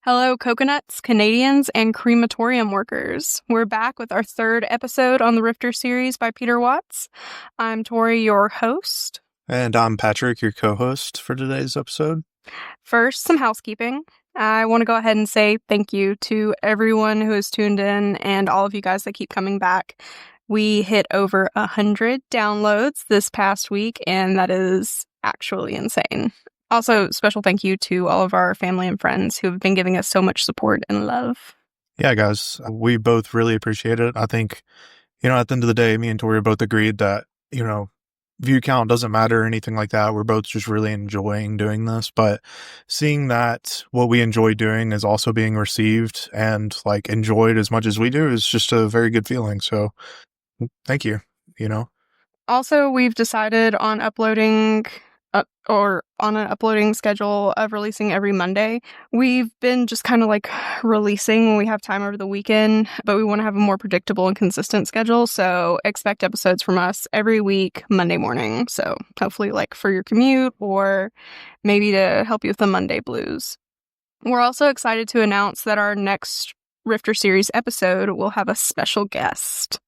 Hello, coconuts, Canadians, and crematorium workers. We're back with our third episode on the Rifter series by Peter Watts. I'm Tori, your host. And I'm Patrick, your co-host for today's episode. First, some housekeeping. I want to go ahead and say thank you to everyone who has tuned in and all of you guys that keep coming back. We hit over 100 downloads this past week, and that is actually insane. Also, special thank you to all of our family and friends who have been giving us so much support and love. Yeah, guys, we both really appreciate it. I think, at the end of the day, me and Tori both agreed that, view count doesn't matter or anything like that. We're both just really enjoying doing this. But seeing that what we enjoy doing is also being received and enjoyed as much as we do is just a very good feeling. So thank you, Also, we've decided on uploading on an uploading schedule of releasing every Monday. We've been just kind of releasing when we have time over the weekend, but we want to have a more predictable and consistent schedule. So expect episodes from us every week, Monday morning. So hopefully for your commute or maybe to help you with the Monday blues. We're also excited to announce that our next Rifter series episode will have a special guest.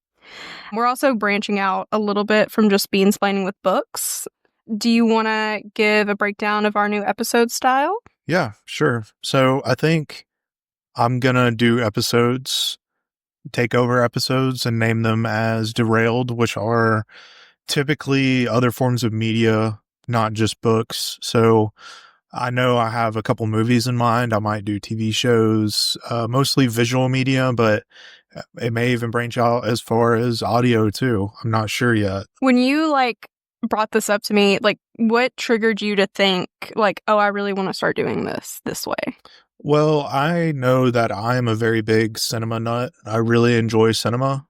We're also branching out a little bit from just beansplaining with books. Do you want to give a breakdown of our new episode style? Yeah, sure. So I think I'm going to do takeover episodes and name them as Derailed, which are typically other forms of media, not just books. So I know I have a couple movies in mind. I might do TV shows, mostly visual media, but it may even branch out as far as audio too. I'm not sure yet. When you brought this up to me, what triggered you to think oh, I really want to start doing this way? Well, I know that I'm a very big cinema nut. I really enjoy cinema.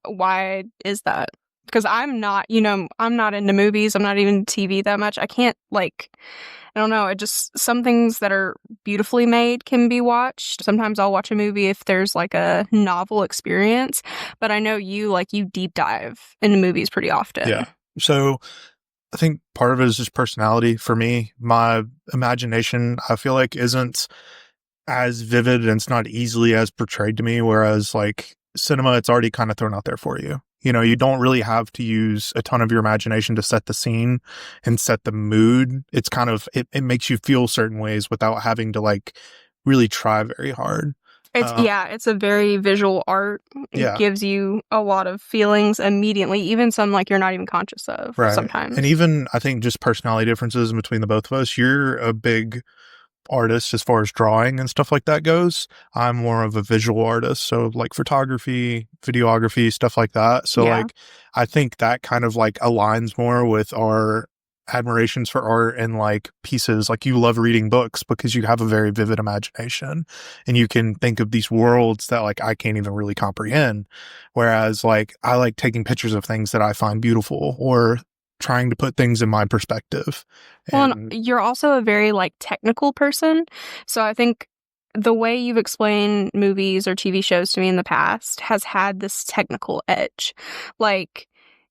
Why is that? Because I'm not, I'm not into movies. I'm not even TV that much. I can't I don't know. It just, some things that are beautifully made can be watched. Sometimes I'll watch a movie if there's a novel experience, but I know you deep dive into movies pretty often. Yeah. So I think part of it is just personality for me. My imagination, I feel isn't as vivid and it's not easily as portrayed to me. Whereas cinema, it's already kind of thrown out there for you. You don't really have to use a ton of your imagination to set the scene and set the mood. It's kind of, it makes you feel certain ways without having to really try very hard. It's a very visual art. It gives you a lot of feelings immediately, even some you're not even conscious of sometimes. And even I think just personality differences between the both of us. You're a big artist as far as drawing and stuff like that goes. I'm more of a visual artist, so photography, videography, stuff like that. So I think that kind of aligns more with our admirations for art and pieces. You love reading books because you have a very vivid imagination and you can think of these worlds that I can't even really comprehend, whereas I like taking pictures of things that I find beautiful or trying to put things in my perspective. And you're also a very technical person, so I think the way you've explained movies or TV shows to me in the past has had this technical edge.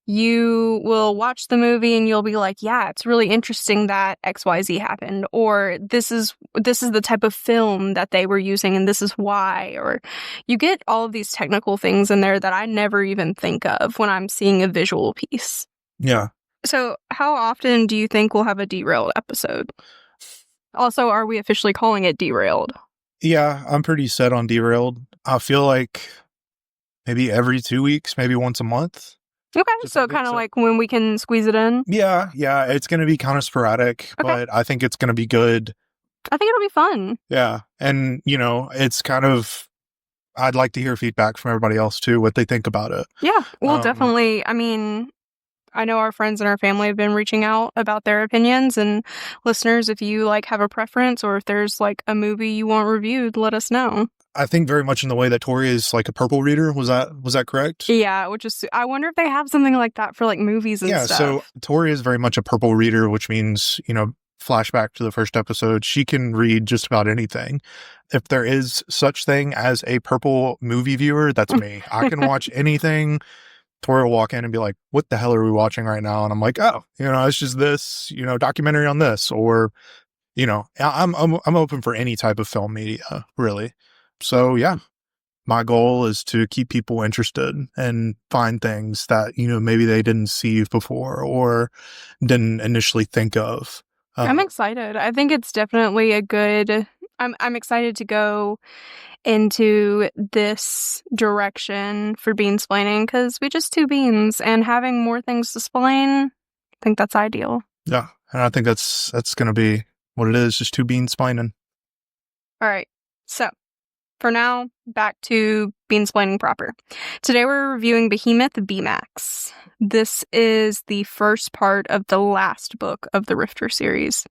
You will watch the movie and you'll be yeah, it's really interesting that XYZ happened, or this is the type of film that they were using and this is why, or you get all of these technical things in there that I never even think of when I'm seeing a visual piece. Yeah. So how often do you think we'll have a Derailed episode? Also, are we officially calling it Derailed? Yeah, I'm pretty set on Derailed. I feel maybe every 2 weeks, maybe once a month. Okay, so kind of when we can squeeze it in? Yeah, it's going to be kind of sporadic, but I think it's going to be good. I think it'll be fun. Yeah, and, it's kind of, I'd like to hear feedback from everybody else, too, what they think about it. Yeah, well, definitely, I know our friends and our family have been reaching out about their opinions, and listeners, if you have a preference or if there's a movie you want reviewed, let us know. I think very much in the way that Tori is a purple reader. Was that correct? Yeah, which is, I wonder if they have something like that for movies and stuff. Yeah, so Tori is very much a purple reader, which means, flashback to the first episode, she can read just about anything. If there is such thing as a purple movie viewer, that's me. I can watch anything. Tori will walk in and be like, what the hell are we watching right now? And I'm like, oh, it's just this, documentary on this, or I'm open for any type of film media, really. So yeah, my goal is to keep people interested and find things that, maybe they didn't see before or didn't initially think of. I'm excited. I think it's definitely a good. I'm excited to go into this direction for beansplaining because we just two beans and having more things to splain. I think that's ideal. Yeah, and I think that's going to be what it is, just two beans splaining. All right. So, for now, back to beansplaining proper. Today we're reviewing Behemoth B-Max. This is the first part of the last book of the Rifter series.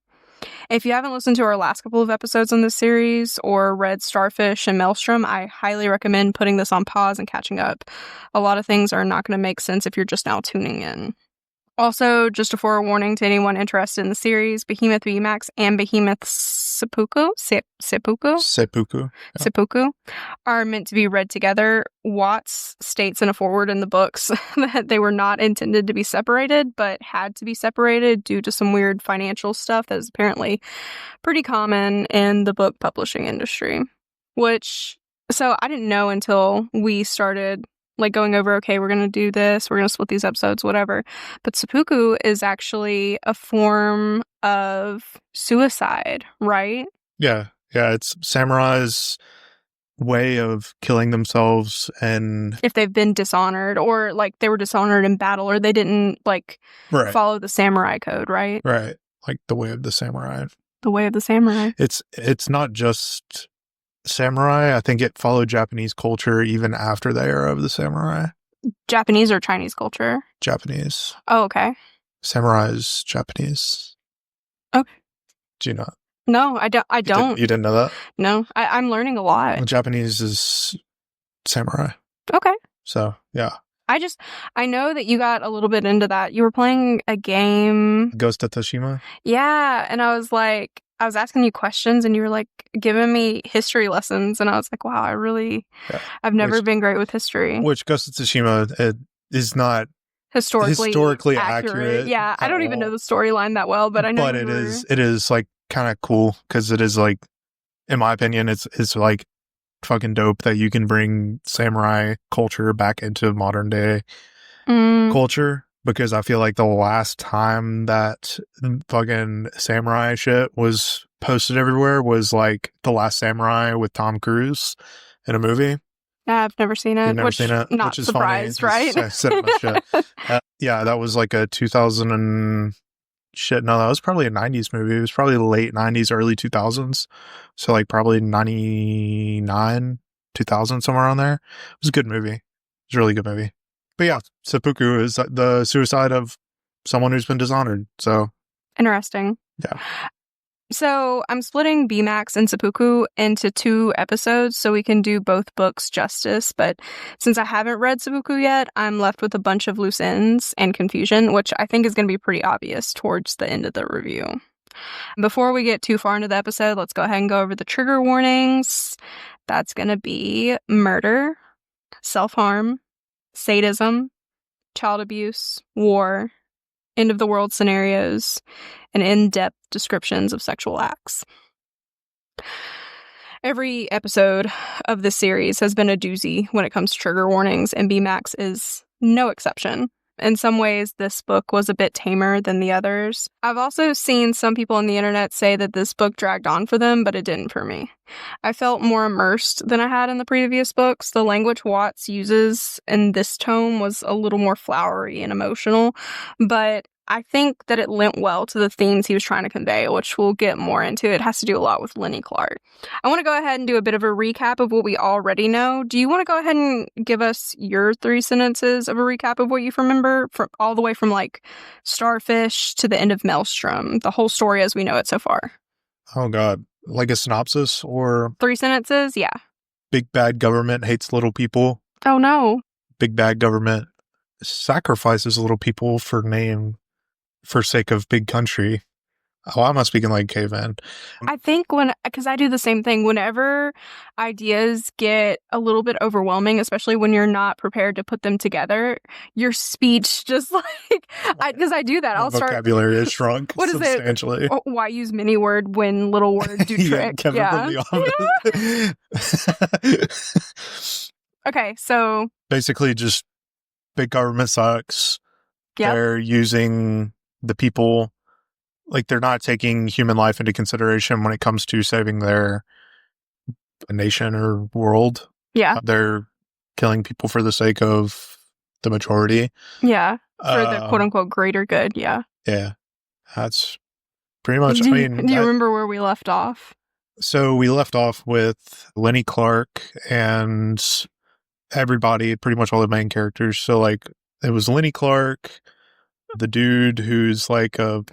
If you haven't listened to our last couple of episodes on this series or read Starfish and Maelstrom, I highly recommend putting this on pause and catching up. A lot of things are not going to make sense if you're just now tuning in. Also, just a forewarning to anyone interested in the series, Behemoth B-Max and Behemoth Seppuku are meant to be read together. Watts states in a foreword in the books that they were not intended to be separated, but had to be separated due to some weird financial stuff that is apparently pretty common in the book publishing industry. So I didn't know until we started going over, okay, we're going to do this, we're going to split these episodes, whatever. But seppuku is actually a form of suicide, right? Yeah, it's samurai's way of killing themselves, and if they've been dishonored or they were dishonored in battle or they didn't follow the samurai code, right? Right. Like the way of the samurai. The way of the samurai. It's not just samurai. I think it followed Japanese culture even after the era of the samurai. Japanese or Chinese culture? Japanese. Oh, okay. Samurai is Japanese. Okay. Do you not? No, I don't. You didn't know that? No, I'm learning a lot. Well, Japanese is samurai. Okay. So, yeah. I know that you got a little bit into that. You were playing a game. Ghost of Tsushima? Yeah, and I was asking you questions and you were giving me history lessons and I was like, wow, I've never been great with history. Which Ghost of Tsushima is not historically accurate. Yeah, I don't even know the storyline that well, but I know. But it is kind of cool because it is in my opinion, it's fucking dope that you can bring samurai culture back into modern day culture, because I feel like the last time that fucking samurai shit was posted everywhere was The Last Samurai with Tom Cruise in a movie. I've never seen it. You've never seen it? Not which is surprised, funny. right? Cinema shit. Yeah, that was a 2000 and shit. No, that was probably a 90s movie. It was probably late 90s, early 2000s. So probably 99, 2000, somewhere on there. It was a good movie. It was a really good movie. But yeah, seppuku is the suicide of someone who's been dishonored. So interesting. Yeah. So I'm splitting B-Max and seppuku into 2 episodes so we can do both books justice, but since I haven't read seppuku yet, I'm left with a bunch of loose ends and confusion, which I think is going to be pretty obvious towards the end of the review. Before we get too far into the episode, let's go ahead and go over the trigger warnings. That's going to be murder, self-harm, sadism, child abuse, war, end of the world scenarios, and in-depth descriptions of sexual acts. Every episode of this series has been a doozy when it comes to trigger warnings, and B-Max is no exception. In some ways, this book was a bit tamer than the others. I've also seen some people on the internet say that this book dragged on for them, but it didn't for me. I felt more immersed than I had in the previous books. The language Watts uses in this tome was a little more flowery and emotional, but I think that it lent well to the themes he was trying to convey, which we'll get more into. It has to do a lot with Lenny Clark. I want to go ahead and do a bit of a recap of what we already know. Do you want to go ahead and give us your 3 sentences of a recap of what you remember, from all the way from Starfish to the end of Maelstrom, the whole story as we know it so far? Oh God, a synopsis or 3 sentences? Yeah. Big bad government hates little people. Oh no. Big bad government sacrifices little people for sake of big country. Oh, I'm not speaking like caveman. I think because I do the same thing, whenever ideas get a little bit overwhelming, especially when you're not prepared to put them together, your speech just like, because I do that. My I'll start, vocabulary is shrunk what is it? substantially. Oh, why use many word when little words do Yeah, trick? Kevin from Yeah. the office. Okay, so, Basically, just big government sucks. yep, They're using the people, like they're not taking human life into consideration when it comes to saving their nation or world. yeah, They're killing people for the sake of the majority. yeah, for the quote Um, unquote greater good, yeah. yeah, that's pretty much. Do I you, mean, do you remember where we left off? so we left off with Lenny Clark and everybody, pretty much all the main characters. So like it was Lenny Clark, the dude who's like a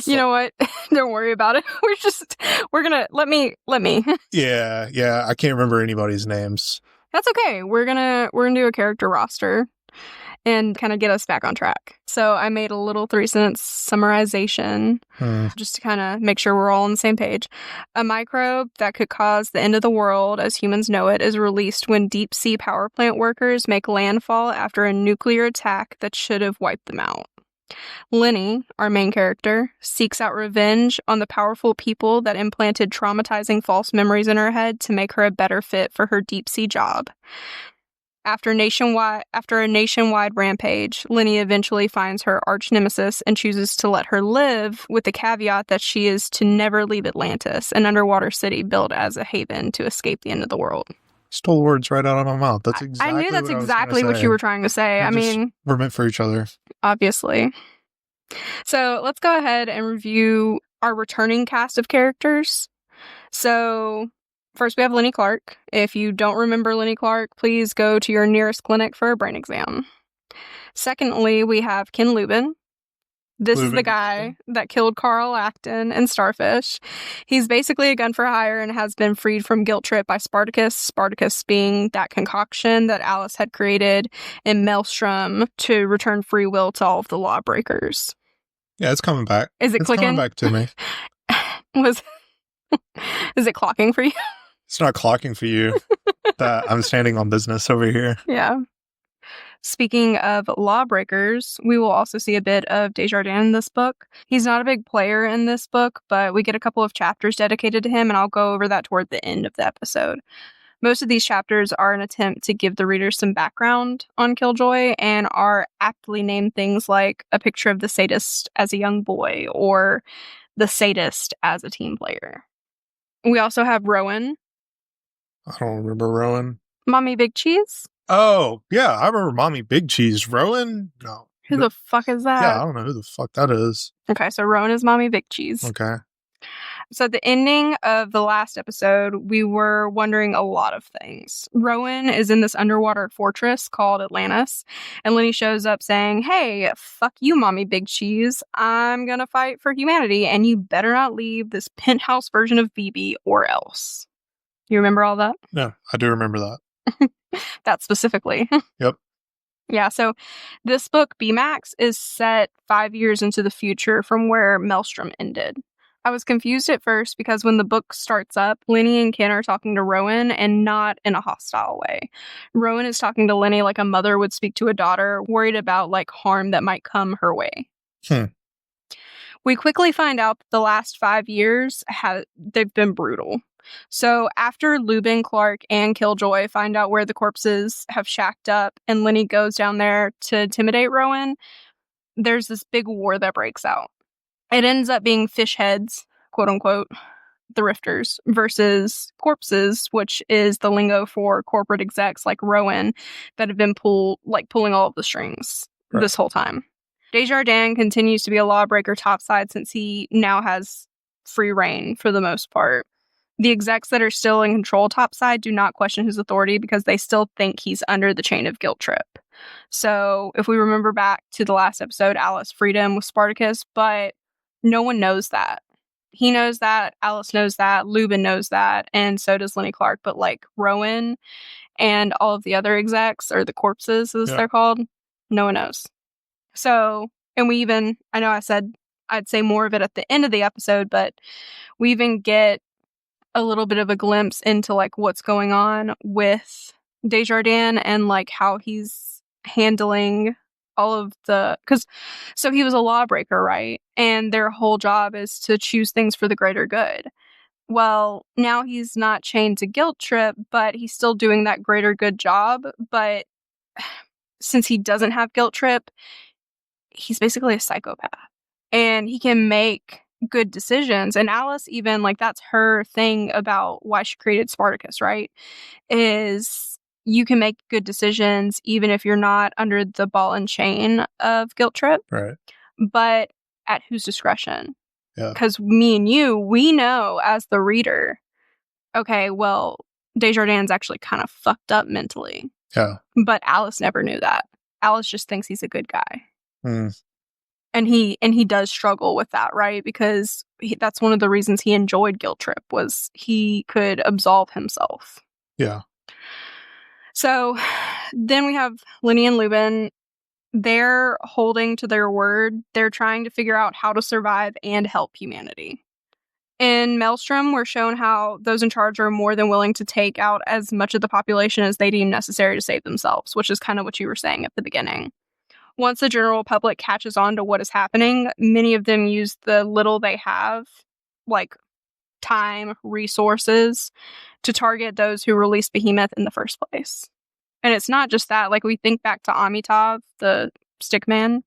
You know what? Don't worry about it. We're gonna, let me. yeah, I can't remember anybody's names. That's okay. We're gonna do a character roster and kind of get us back on track. So I made a little 3-sentence summarization just to kind of make sure we're all on the same page. A microbe that could cause the end of the world as humans know it is released when deep sea power plant workers make landfall after a nuclear attack that should have wiped them out. Lenny, our main character, seeks out revenge on the powerful people that implanted traumatizing false memories in her head to make her a better fit for her deep sea job. After a nationwide rampage, Lenny eventually finds her arch nemesis and chooses to let her live, with the caveat that she is to never leave Atlantis, an underwater city built as a haven to escape the end of the world. Stole words right out of my mouth. That's I exactly knew that's what I was exactly gonna what say. you were trying to say. I mean, we're meant for each other. obviously. So let's go ahead and review our returning cast of characters. So first we have Lenny Clark. If you don't remember Lenny Clark, please go to your nearest clinic for a brain exam. Secondly, we have Ken Lubin. This is the guy that killed Carl Acton and Starfish. He's basically a gun for hire and has been freed from guilt trip by Spartacus. Spartacus being that concoction that Alice had created in Maelstrom to return free will to all of the lawbreakers. Yeah, it's coming back. Is it it's clicking? coming back to me. Is it clocking for you? It's not clocking for you that I'm standing on business over here. Yeah. Speaking of lawbreakers, we will also see a bit of Desjardins in this book. He's not a big player in this book, but we get a couple of chapters dedicated to him, and I'll go over that toward the end of the episode. Most of these chapters are an attempt to give the reader some background on Killjoy and are aptly named things like A Picture of the Sadist as a Young Boy or The Sadist as a Teen Player. We also have Rowan. I don't remember Rowan. Mommy Big Cheese? Oh, yeah, I remember Mommy Big Cheese. Rowan? No. Who the fuck is that? Yeah, I don't know who the fuck that is. Okay, so Rowan is Mommy Big Cheese. Okay. So at the ending of the last episode, we were wondering a lot of things. Rowan is in this underwater fortress called Atlantis, and Lenny shows up saying, "Hey, fuck you, Mommy Big Cheese. I'm gonna fight for humanity, and you better not leave this penthouse version of BB or else." You remember all that? No, I do remember that. That specifically. Yep. Yeah, so this book, B-Max, is set 5 years into the future from where Maelstrom ended. I was confused at first because when the book starts up, Lenny and Ken are talking to Rowan and not in a hostile way. Rowan is talking to Lenny like a mother would speak to a daughter, worried about like harm that might come her way. We quickly find out that the last 5 years they've been brutal. So after Lubin, Clark, and Killjoy find out where the corpses have shacked up and Lenny goes down there to intimidate Rowan, there's this big war that breaks out. It ends up being fish heads, quote unquote, the Rifters, versus corpses, which is the lingo for corporate execs like Rowan that have been pulling all of the strings this whole time. Desjardins continues to be a lawbreaker topside since he now has free reign for the most part. The execs that are still in control topside do not question his authority because they still think he's under the chain of guilt trip. So if we remember back to the last episode, Alice freed him with Spartacus, but no one knows that. He knows that, Alice knows that, Lubin knows that, and so does Lenny Clark. But like Rowan and all of the other execs, or the corpses as they're called, no one knows. So, and I know I said I'd say more of it at the end of the episode, but we even get a little bit of a glimpse into like what's going on with Desjardins and like how he's handling all of the because so he was a lawbreaker, right? And their whole job is to choose things for the greater good. Well, now he's not chained to guilt trip, but he's still doing that greater good job. But since he doesn't have guilt trip, he's basically a psychopath and he can make good decisions. And Alice, even like, that's her thing about why she created Spartacus, right? Is you can make good decisions even if you're not under the ball and chain of guilt trip, Right. but at whose discretion? Yeah. Because me and you, we know as the reader, okay, well, Desjardins actually kind of fucked up mentally. Yeah. But Alice never knew that. Alice just thinks he's a good guy. Mm. And he does struggle with that, right? Because that's one of the reasons he enjoyed Guilt Trip was he could absolve himself. Yeah. So then we have Lenny and Lubin. They're holding to their word. They're trying to figure out how to survive and help humanity. In Maelstrom, we're shown how those in charge are more than willing to take out as much of the population as they deem necessary to save themselves, which is kind of what you were saying at the beginning. Once the general public catches on to what is happening, many of them use the little they have, like time, resources, to target those who released Behemoth in the first place. And it's not just that. Like, we think back to Amitav, the stickman.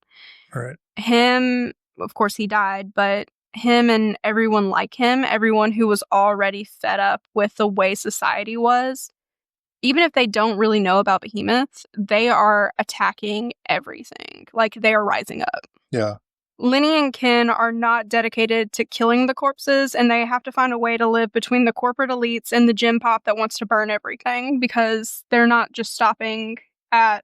Right. Him, of course, he died, but him and everyone like him, everyone who was already fed up with the way society was, even if they don't really know about Behemoth, they are attacking everything. Like, they are rising up. Yeah. Lenny and Ken are not dedicated to killing the corpses, and they have to find a way to live between the corporate elites and the gym pop that wants to burn everything, because they're not just stopping at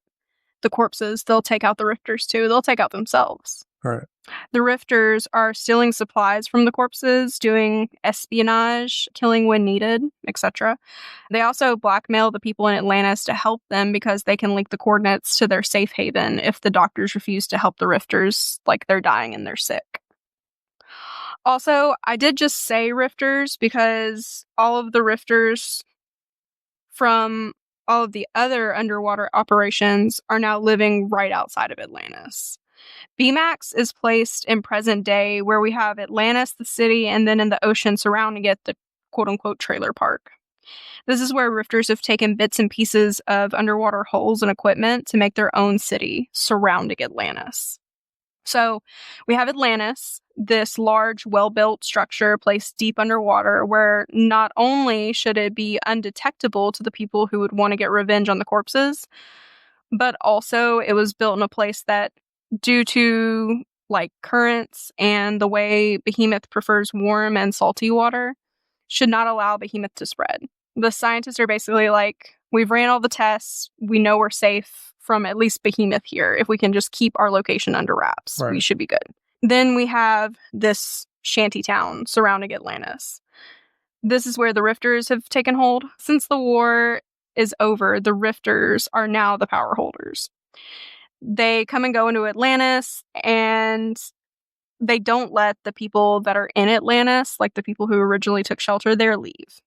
the corpses. They'll take out the Rifters too. They'll take out themselves. Right. The Rifters are stealing supplies from the corpses, doing espionage, killing when needed, etc. They also blackmail the people in Atlantis to help them because they can link the coordinates to their safe haven if the doctors refuse to help the Rifters, like they're dying and they're sick. Also, I did just say Rifters because all of the Rifters from all of the other underwater operations are now living right outside of Atlantis. BMAX is placed in present day where we have Atlantis, the city, and then in the ocean surrounding it, the quote-unquote trailer park. This is where Rifters have taken bits and pieces of underwater hulls and equipment to make their own city surrounding Atlantis. So we have Atlantis, this large, well-built structure placed deep underwater where not only should it be undetectable to the people who would want to get revenge on the corpses, but also it was built in a place that, due to like currents and the way Behemoth prefers warm and salty water, should not allow Behemoth to spread. The scientists are basically like, we've ran all the tests, we know we're safe from at least Behemoth here. If we can just keep our location under wraps, Right. we should be good. Then we have this shanty town surrounding Atlantis. This is where the Rifters have taken hold. Since the war is over, the Rifters are now the power holders. They come and go into Atlantis, and they don't let the people that are in Atlantis, like the people who originally took shelter there, leave.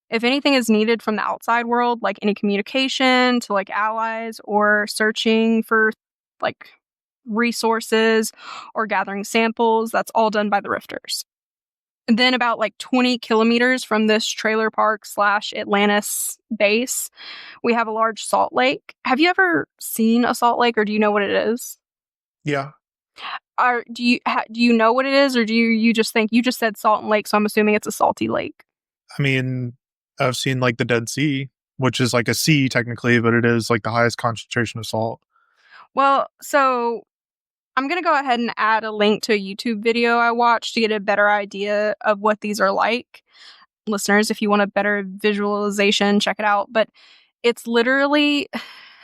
If anything is needed from the outside world, like any communication to like allies or searching for like resources or gathering samples, that's all done by the Rifters. And then about like 20 kilometers from this trailer park / Atlantis base, we have a large salt lake. Have you ever seen a salt lake, or do you know what it is? Yeah. Do you know what it is, or do you just think, you just said salt and lake, so I'm assuming it's a salty lake? I mean, I've seen like the Dead Sea, which is like a sea technically, but it is like the highest concentration of salt. Well, so I'm going to go ahead and add a link to a YouTube video I watched to get a better idea of what these are like. Listeners, if you want a better visualization, check it out. But it's literally,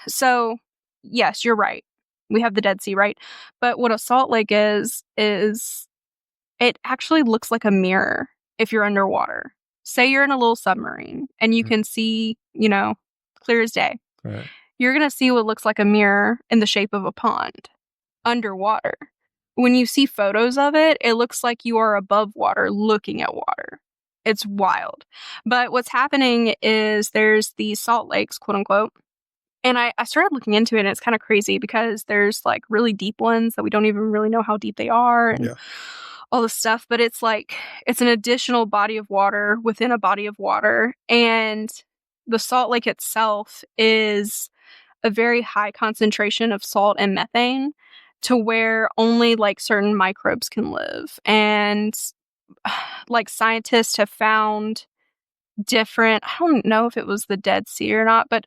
so yes, you're right. We have the Dead Sea, right? But what a salt lake is it actually looks like a mirror if you're underwater. Say you're in a little submarine and you can see, clear as day. Right. You're going to see what looks like a mirror in the shape of a pond underwater. when you see photos of it, it looks like you are above water looking at water. It's wild. But what's happening is there's these salt lakes, quote unquote. And I started looking into it, and it's kind of crazy because there's like really deep ones that we don't even really know how deep they are and Yeah. all this stuff. But it's like, it's an additional body of water within a body of water. And the salt lake itself is a very high concentration of salt and methane to where only like certain microbes can live. And like scientists have found different, I don't know if it was the Dead Sea or not, but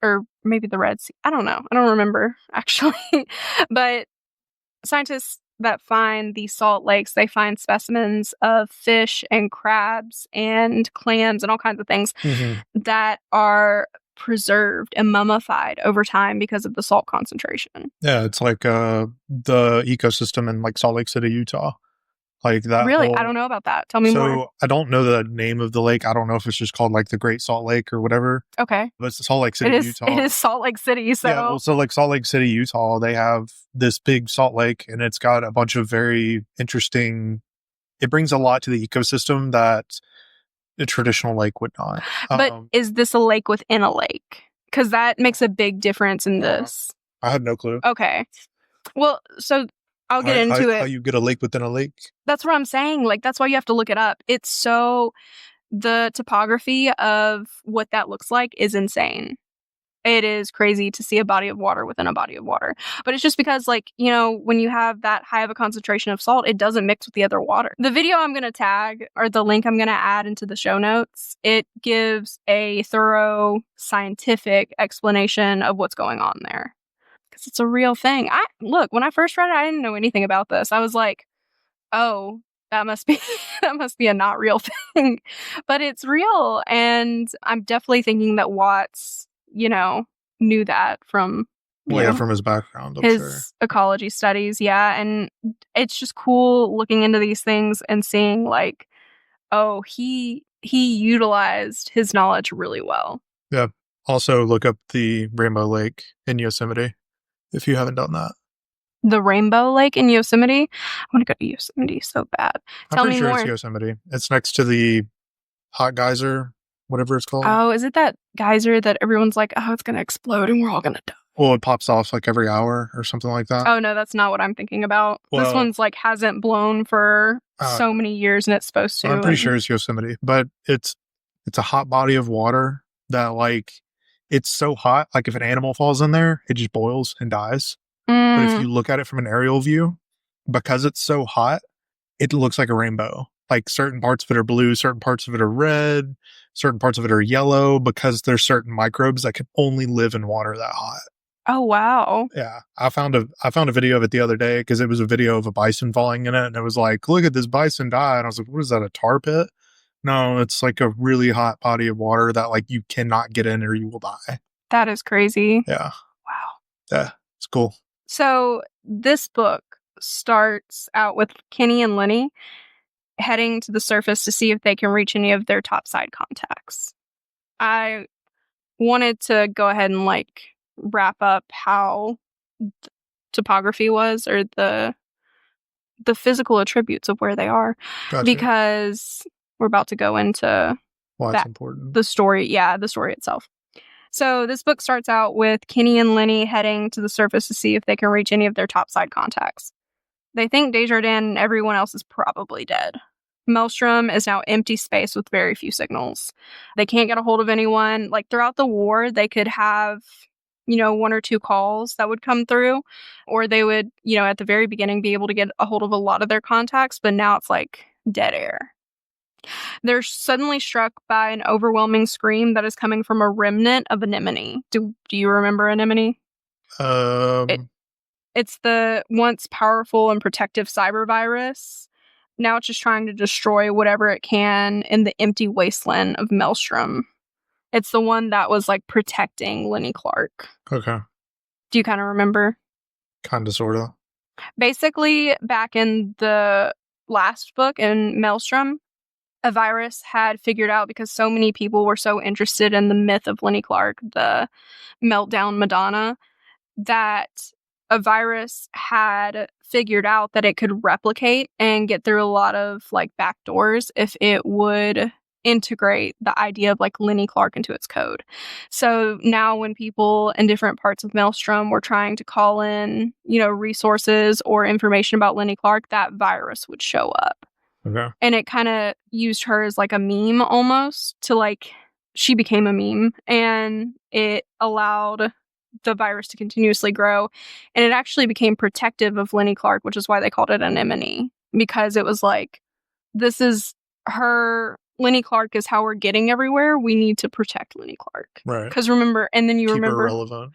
or maybe the Red Sea. I don't know. I don't remember actually. But scientists that find these salt lakes, they find specimens of fish and crabs and clams and all kinds of things that are preserved and mummified over time because of the salt concentration. Yeah, it's like the ecosystem in like Salt Lake City, Utah. Like that Really? I don't whole. know about that. Tell me more. So I don't know the name of the lake. I don't know if it's just called like the Great Salt Lake or whatever. Okay. But it's Salt Lake It City, is Utah. Salt Lake City, so Yeah, well, so like Salt Lake City, Utah, they have this big salt lake, and it's got a bunch of very interesting. It brings a lot to the ecosystem that a traditional lake would not. But is this a lake within a lake? Because that makes a big difference in this. I had no clue. Okay. Well, so I'll get into How it. you get a lake within a lake? That's what I'm saying. Like, that's why you have to look it up. It's so, the topography of what that looks like is insane. It is crazy to see a body of water within a body of water. But it's just because, like, you know, when you have that high of a concentration of salt, it doesn't mix with the other water. The video I'm going to tag, or the link I'm going to add into the show notes, it gives a thorough scientific explanation of what's going on there. Because it's a real thing. Look, when I first read it, I didn't know anything about this. I was like, oh, that must be that must be a not real thing. But it's real. And I'm definitely thinking that Watts, you know, knew that from From his background, I'm his sure. ecology studies. Yeah. And it's just cool looking into these things and seeing like, oh, he utilized his knowledge really well. Yeah. Also, look up the Rainbow Lake in Yosemite if you haven't done that. The Rainbow Lake in Yosemite? I want to go to Yosemite so bad. Tell me more. It's Yosemite. It's next to the hot geyser, whatever it's called. Oh, is it that geyser that everyone's like, oh, it's going to explode and we're all going to die? Well, it pops off like every hour or something like that. Oh, no, that's not what I'm thinking about. Well, this one's like hasn't blown for so many years and it's supposed to. I'm pretty sure it's Yosemite, but it's a hot body of water that like, it's so hot, like if an animal falls in there, it just boils and dies. But if you look at it from an aerial view, because it's so hot, it looks like a rainbow. Like certain parts of it are blue, certain parts of it are red, certain parts of it are yellow, because there's certain microbes that can only live in water that hot. Oh, wow. Yeah. I found a video of it the other day because it was a video of a bison falling in it, and it was like, look at this bison die. And I was like, what is that, a tar pit? No, it's like a really hot body of water that like you cannot get in or you will die. That is crazy. Yeah. Wow. Yeah. It's cool. So this book starts out with Kenny and Lenny heading to the surface to see if they can reach any of their topside contacts. I wanted to go ahead and like wrap up how topography was, or the physical attributes of where they are. Gotcha. Because we're about to go into that's important. The story itself. So this book starts out with Kenny and Lenny heading to the surface to see if they can reach any of their topside contacts. They think Desjardins and everyone else is probably dead. Maelstrom is now empty space with very few signals. They can't get a hold of anyone. Like throughout the war, they could have, one or two calls that would come through, or they would, at the very beginning be able to get a hold of a lot of their contacts, but now it's like dead air. They're suddenly struck by an overwhelming scream that is coming from a remnant of Anemone. Do you remember Anemone? It's the once powerful and protective cyber virus. Now it's just trying to destroy whatever it can in the empty wasteland of Maelstrom. It's the one that was like protecting Lenny Clark. Okay. Do you kind of remember? Kind of, sort of. Basically, back in the last book in Maelstrom, a virus had figured out, because so many people were so interested in the myth of Lenny Clark, the meltdown Madonna, that a virus had figured out that it could replicate and get through a lot of like back doors if it would integrate the idea of like Lenny Clark into its code. So now when people in different parts of Maelstrom were trying to call in, resources or information about Lenny Clark, that virus would show up. Okay. And it kind of used her as like a meme almost to like, she became a meme, and it allowed the virus to continuously grow. And it actually became protective of Lenny Clark, which is why they called it anemone, because it was like, this is her. Lenny Clark is how we're getting everywhere. We need to protect Lenny Clark. Right. Because remember, and then you Keep her remember. relevant.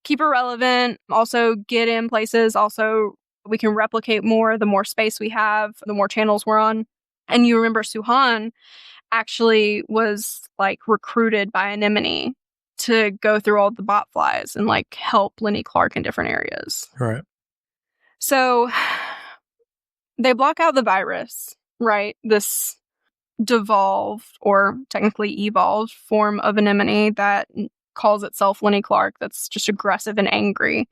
Keep her relevant. Also get in places. Also, we can replicate more. The more space we have, the more channels we're on. And you remember Suhan actually was like recruited by Anemone to go through all the bot flies and like help Lenny Clark in different areas. Right. So they block out the virus, right? This devolved or technically evolved form of Anemone that calls itself Lenny Clark, that's just aggressive and angry.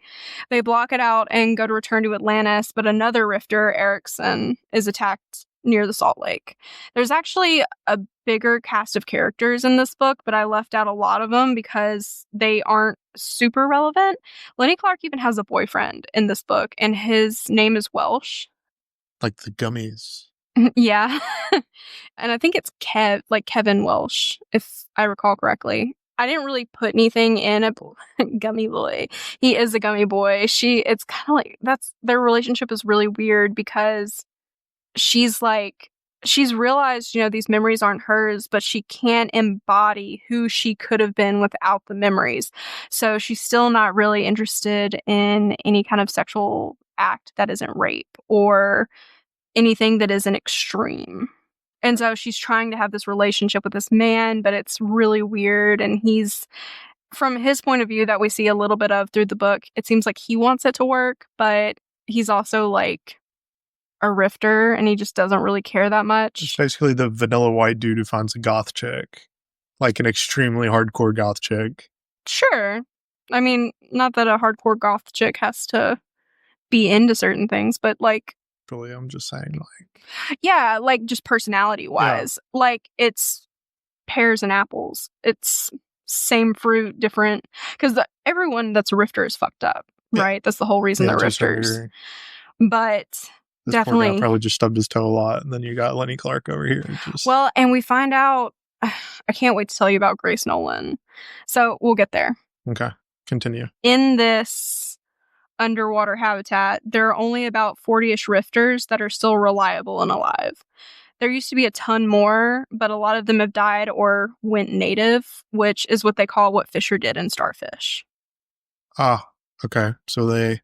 They block it out and go to return to Atlantis, but another Rifter, Erickson, is attacked near the Salt Lake. There's actually a bigger cast of characters in this book, but I left out a lot of them because they aren't super relevant. Lenny Clark even has a boyfriend in this book, and his name is Welsh. Like the gummies. Yeah. And I think it's Kevin Welsh, if I recall correctly. I didn't really put anything in a gummy boy. He is a gummy boy. It's kind of like, their relationship is really weird because she's realized, these memories aren't hers, but she can't embody who she could have been without the memories. So she's still not really interested in any kind of sexual act that isn't rape or anything that isn't extreme. And so she's trying to have this relationship with this man, but it's really weird. And he's, from his point of view that we see a little bit of through the book, it seems like he wants it to work, but he's also like a rifter and he just doesn't really care that much. It's basically the vanilla white dude who finds a goth chick. Like an extremely hardcore goth chick. Sure. I mean, not that a hardcore goth chick has to be into certain things, but like, Really, I'm just saying, like, yeah, like just personality wise, like it's pears and apples. It's same fruit, different, because everyone that's a rifter is fucked up, right? That's the whole reason they're rifters. But this definitely, poor guy probably just stubbed his toe a lot, and then you got Lenny Clark over here. Well, and we find out. I can't wait to tell you about Grace Nolan. So we'll get there. Okay, continue. In this underwater habitat, there are only about 40-ish rifters that are still reliable and alive. There used to be a ton more, but a lot of them have died or went native, which is what they call what Fisher did in Starfish. Ah, okay. So they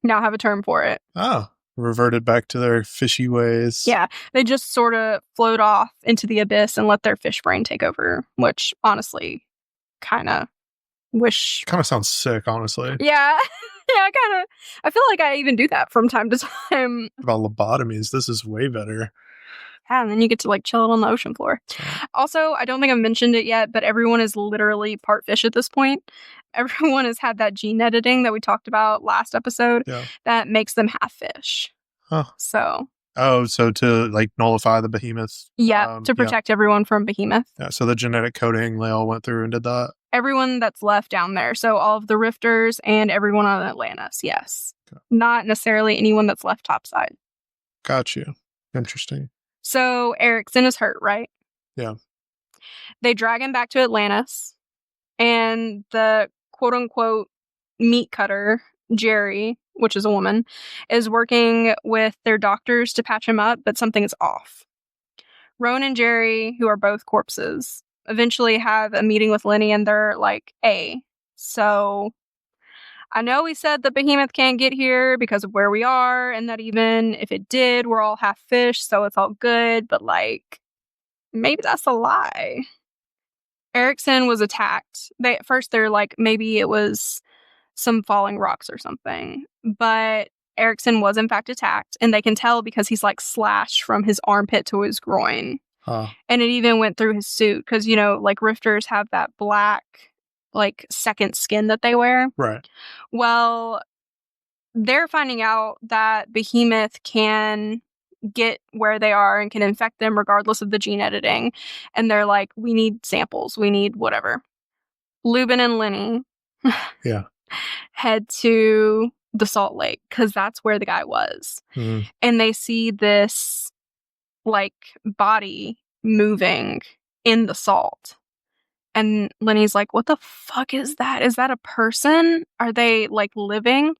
now have a term for it. Oh, reverted back to their fishy ways. Yeah, they just sort of float off into the abyss and let their fish brain take over, which honestly kind of sounds sick, honestly. Yeah. Yeah, I feel like I even do that from time to time. About lobotomies, this is way better. Yeah, and then you get to like chill it on the ocean floor. Right. Also, I don't think I've mentioned it yet, but everyone is literally part fish at this point. Everyone has had that gene editing that we talked about last episode that makes them half fish. Huh. So to like nullify the Behemoth. Yeah, to protect everyone from Behemoth. Yeah, so the genetic coding, they all went through and did that. Everyone that's left down there. So all of the rifters and everyone on Atlantis, yes. Okay. Not necessarily anyone that's left topside. Got you. Interesting. So Erickson is hurt, right? Yeah. They drag him back to Atlantis, and the quote-unquote meat cutter, Jerry, which is a woman, is working with their doctors to patch him up, but something is off. Roan and Jerry, who are both corpses, eventually have a meeting with Lenny, and they're like, hey, so I know we said the Behemoth can't get here because of where we are, and that even if it did, we're all half fish, so it's all good, but like, maybe that's a lie. Erickson was attacked. At first they're like, maybe it was some falling rocks or something, but Erickson was in fact attacked, and they can tell because he's like slashed from his armpit to his groin. Huh. And it even went through his suit because, like rifters have that black, like second skin that they wear. Right. Well, they're finding out that Behemoth can get where they are and can infect them regardless of the gene editing. And they're like, we need samples. We need whatever. Lubin and Lenny Yeah. head to the Salt Lake because that's where the guy was. Mm. And they see this like body moving in the salt. And Lenny's like, what the fuck is that? Is that a person? Are they like living?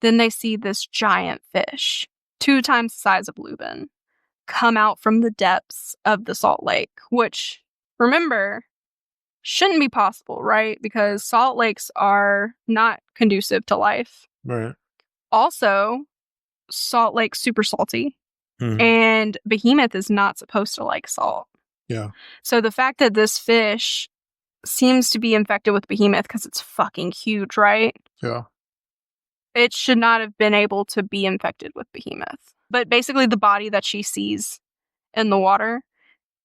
Then they see this giant fish, 2 times the size of Lubin, come out from the depths of the Salt Lake, which, remember, shouldn't be possible, right? Because salt lakes are not conducive to life. Right. Also, Salt Lake's super salty, Mm. and Behemoth is not supposed to like salt. Yeah. So the fact that this fish seems to be infected with Behemoth because it's fucking huge, right? Yeah. It should not have been able to be infected with Behemoth. But basically the body that she sees in the water,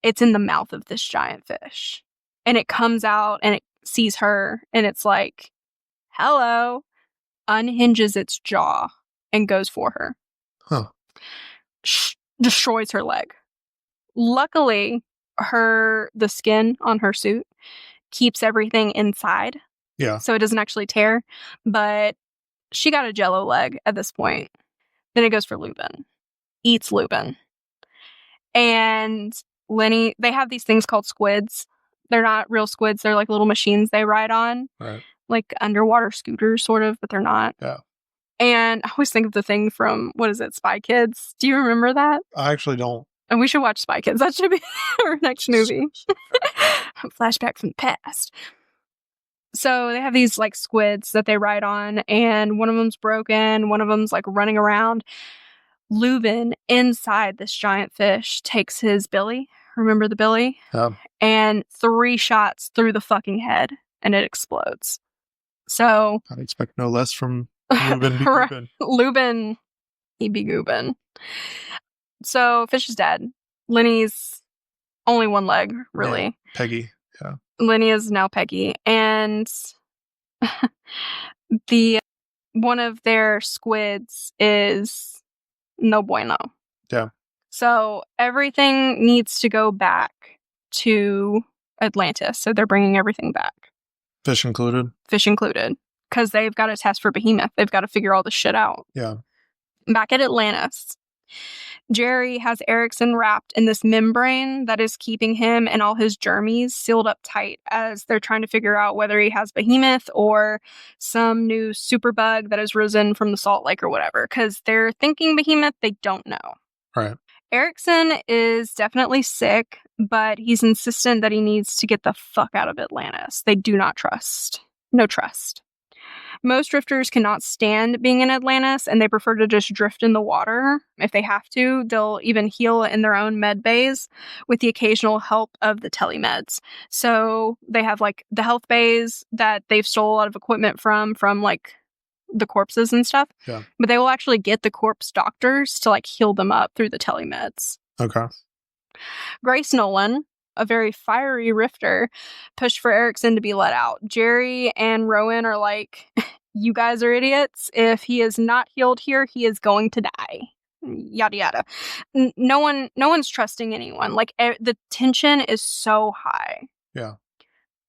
it's in the mouth of this giant fish. And it comes out and it sees her and it's like, hello, unhinges its jaw and goes for her. Huh. Destroys her leg. Luckily, the skin on her suit keeps everything inside. Yeah. So it doesn't actually tear. But she got a jello leg at this point. Then it goes for Lubin. Eats Lubin. And Lenny, they have these things called squids. They're not real squids. They're like little machines they ride on. Right. Like underwater scooters, sort of, but they're not. Yeah. And I always think of the thing from, what is it, Spy Kids? Do you remember that? I actually don't. And we should watch Spy Kids. That should be our next movie. Flashback from the past. So they have these like squids that they ride on, and one of them's broken, one of them's like running around. Lubin, inside this giant fish, takes his billy. Remember the billy? Yeah. And 3 shots through the fucking head, and it explodes. So I'd expect no less from Lubin be Goobin. Lubin, he be goobin. So fish is dead. Lenny's only one leg, really. Yeah. Peggy. Yeah. Lenny is now Peggy, and one of their squids is no bueno. Yeah. So everything needs to go back to Atlantis. So they're bringing everything back. Fish included. Fish included. Because they've got to test for Behemoth. They've got to figure all this shit out. Yeah. Back at Atlantis, Jerry has Erickson wrapped in this membrane that is keeping him and all his germies sealed up tight as they're trying to figure out whether he has Behemoth or some new superbug that has risen from the Salt Lake or whatever. Because they're thinking Behemoth, they don't know. Right. Erickson is definitely sick, but he's insistent that he needs to get the fuck out of Atlantis. They do not trust. No trust. Most drifters cannot stand being in Atlantis, and they prefer to just drift in the water. If they have to, they'll even heal in their own med bays with the occasional help of the telemeds. So they have like the health bays that they've stole a lot of equipment from like the corpses and stuff. Yeah. But they will actually get the corpse doctors to like heal them up through the telemeds. Okay. Grace Nolan, a very fiery rifter, pushed for Erickson to be let out. Jerry and Rowan are like, you guys are idiots. If he is not healed here, he is going to die. Yada yada. No one's trusting anyone. Like the tension is so high. Yeah.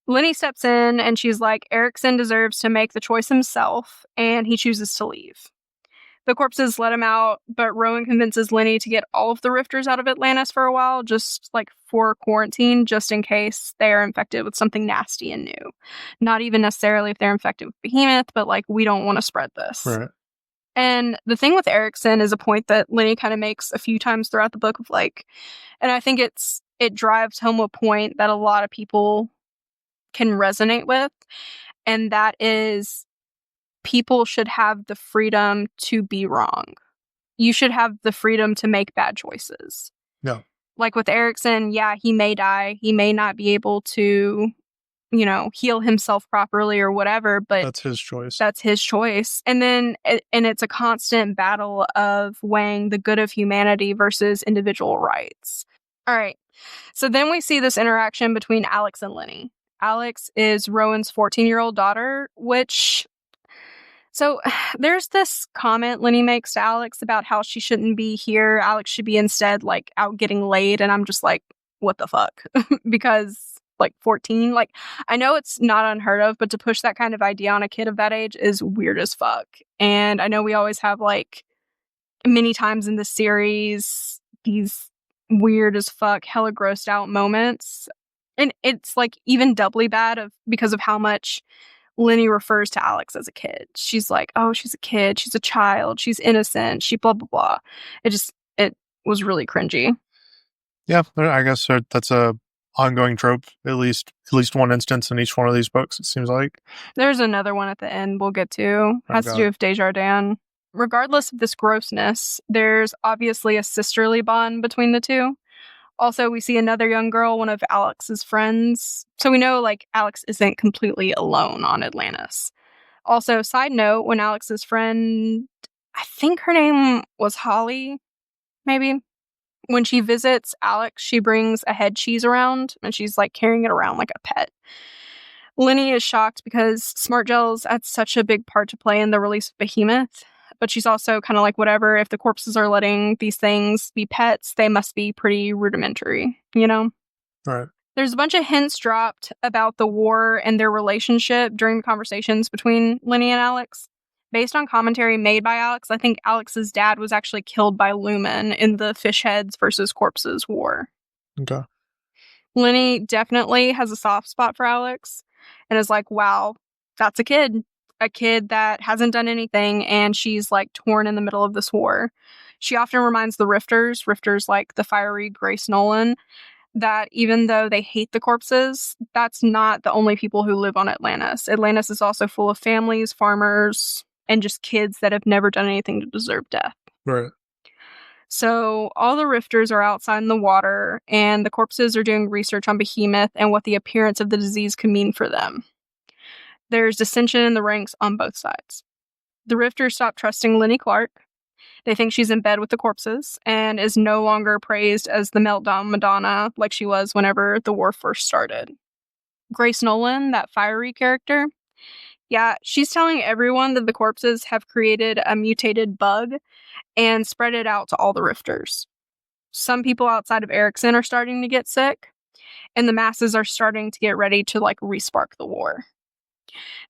Lenny steps in and she's like, Erickson deserves to make the choice himself, and he chooses to leave. The corpses let him out, but Rowan convinces Lenny to get all of the rifters out of Atlantis for a while, just like for quarantine, just in case they are infected with something nasty and new. Not even necessarily if they're infected with Behemoth, but like, we don't want to spread this. Right. And the thing with Erickson is a point that Lenny kind of makes a few times throughout the book of like, and I think it drives home a point that a lot of people can resonate with, and that is people should have the freedom to be wrong. You should have the freedom to make bad choices. No. Like with Erickson, yeah, he may die. He may not be able to, heal himself properly or whatever, but that's his choice. That's his choice. And then, and it's a constant battle of weighing the good of humanity versus individual rights. All right. So then we see this interaction between Alex and Lenny. Alex is Rowan's 14-year-old daughter, which So there's this comment Lenny makes to Alex about how she shouldn't be here. Alex should be instead like out getting laid. And I'm just like, what the fuck? Because like 14, like I know it's not unheard of, but to push that kind of idea on a kid of that age is weird as fuck. And I know we always have like many times in the series these weird as fuck, hella grossed out moments. And it's like even doubly bad because of how much Lenny refers to Alex as a kid. She's like, oh, she's a kid, she's a child, she's innocent, she blah blah blah. It was really cringy. Yeah, I guess that's a ongoing trope. At least one instance in each one of these books. It seems like. There's another one at the end we'll get to. Oh Has to do God. with Desjardins. Regardless of this grossness, there's obviously a sisterly bond between the two. Also, we see another young girl, one of Alex's friends. So we know like Alex isn't completely alone on Atlantis. Also, side note, when Alex's friend, I think her name was Holly, maybe. When she visits Alex, she brings a head cheese around and she's like carrying it around like a pet. Lenny is shocked because smart gels had such a big part to play in the release of Behemoth, but she's also kind of like, whatever, if the corpses are letting these things be pets, they must be pretty rudimentary, you know? Right. There's a bunch of hints dropped about the war and their relationship during the conversations between Lenny and Alex. Based on commentary made by Alex, I think Alex's dad was actually killed by Lumen in the fish heads versus corpses war. Okay. Lenny definitely has a soft spot for Alex and is like, wow, that's a kid. A kid that hasn't done anything and she's like torn in the middle of this war. She often reminds the Rifters like the fiery Grace Nolan, that even though they hate the corpses, that's not the only people who live on Atlantis. Atlantis is also full of families, farmers, and just kids that have never done anything to deserve death. Right. So all the Rifters are outside in the water, and the corpses are doing research on Behemoth and what the appearance of the disease could mean for them. There's dissension in the ranks on both sides. The Rifters stop trusting Lenny Clark. They think she's in bed with the corpses and is no longer praised as the meltdown Madonna like she was whenever the war first started. Grace Nolan, that fiery character, yeah, she's telling everyone that the corpses have created a mutated bug and spread it out to all the Rifters. Some people outside of Erickson are starting to get sick, and the masses are starting to get ready to like respark the war.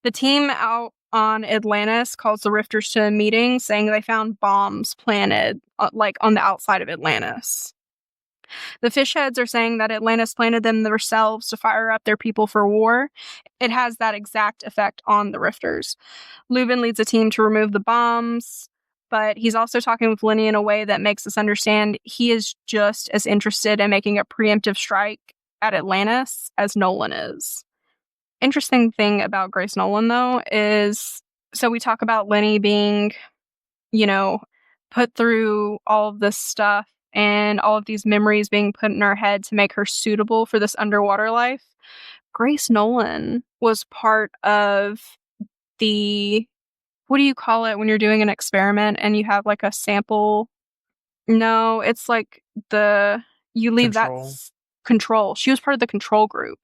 The team out on Atlantis calls the Rifters to a meeting saying they found bombs planted like on the outside of Atlantis. The fish heads are saying that Atlantis planted them themselves to fire up their people for war. It has that exact effect on the Rifters. Lubin leads a team to remove the bombs, but he's also talking with Lenny in a way that makes us understand he is just as interested in making a preemptive strike at Atlantis as Nolan is. Interesting thing about Grace Nolan, though, is so we talk about Lenny being, you know, put through all of this stuff and all of these memories being put in her head to make her suitable for this underwater life. Grace Nolan was part of the, what do you call it when you're doing an experiment and you have like a sample? No, it's like you leave that Control. control. She was part of the control group.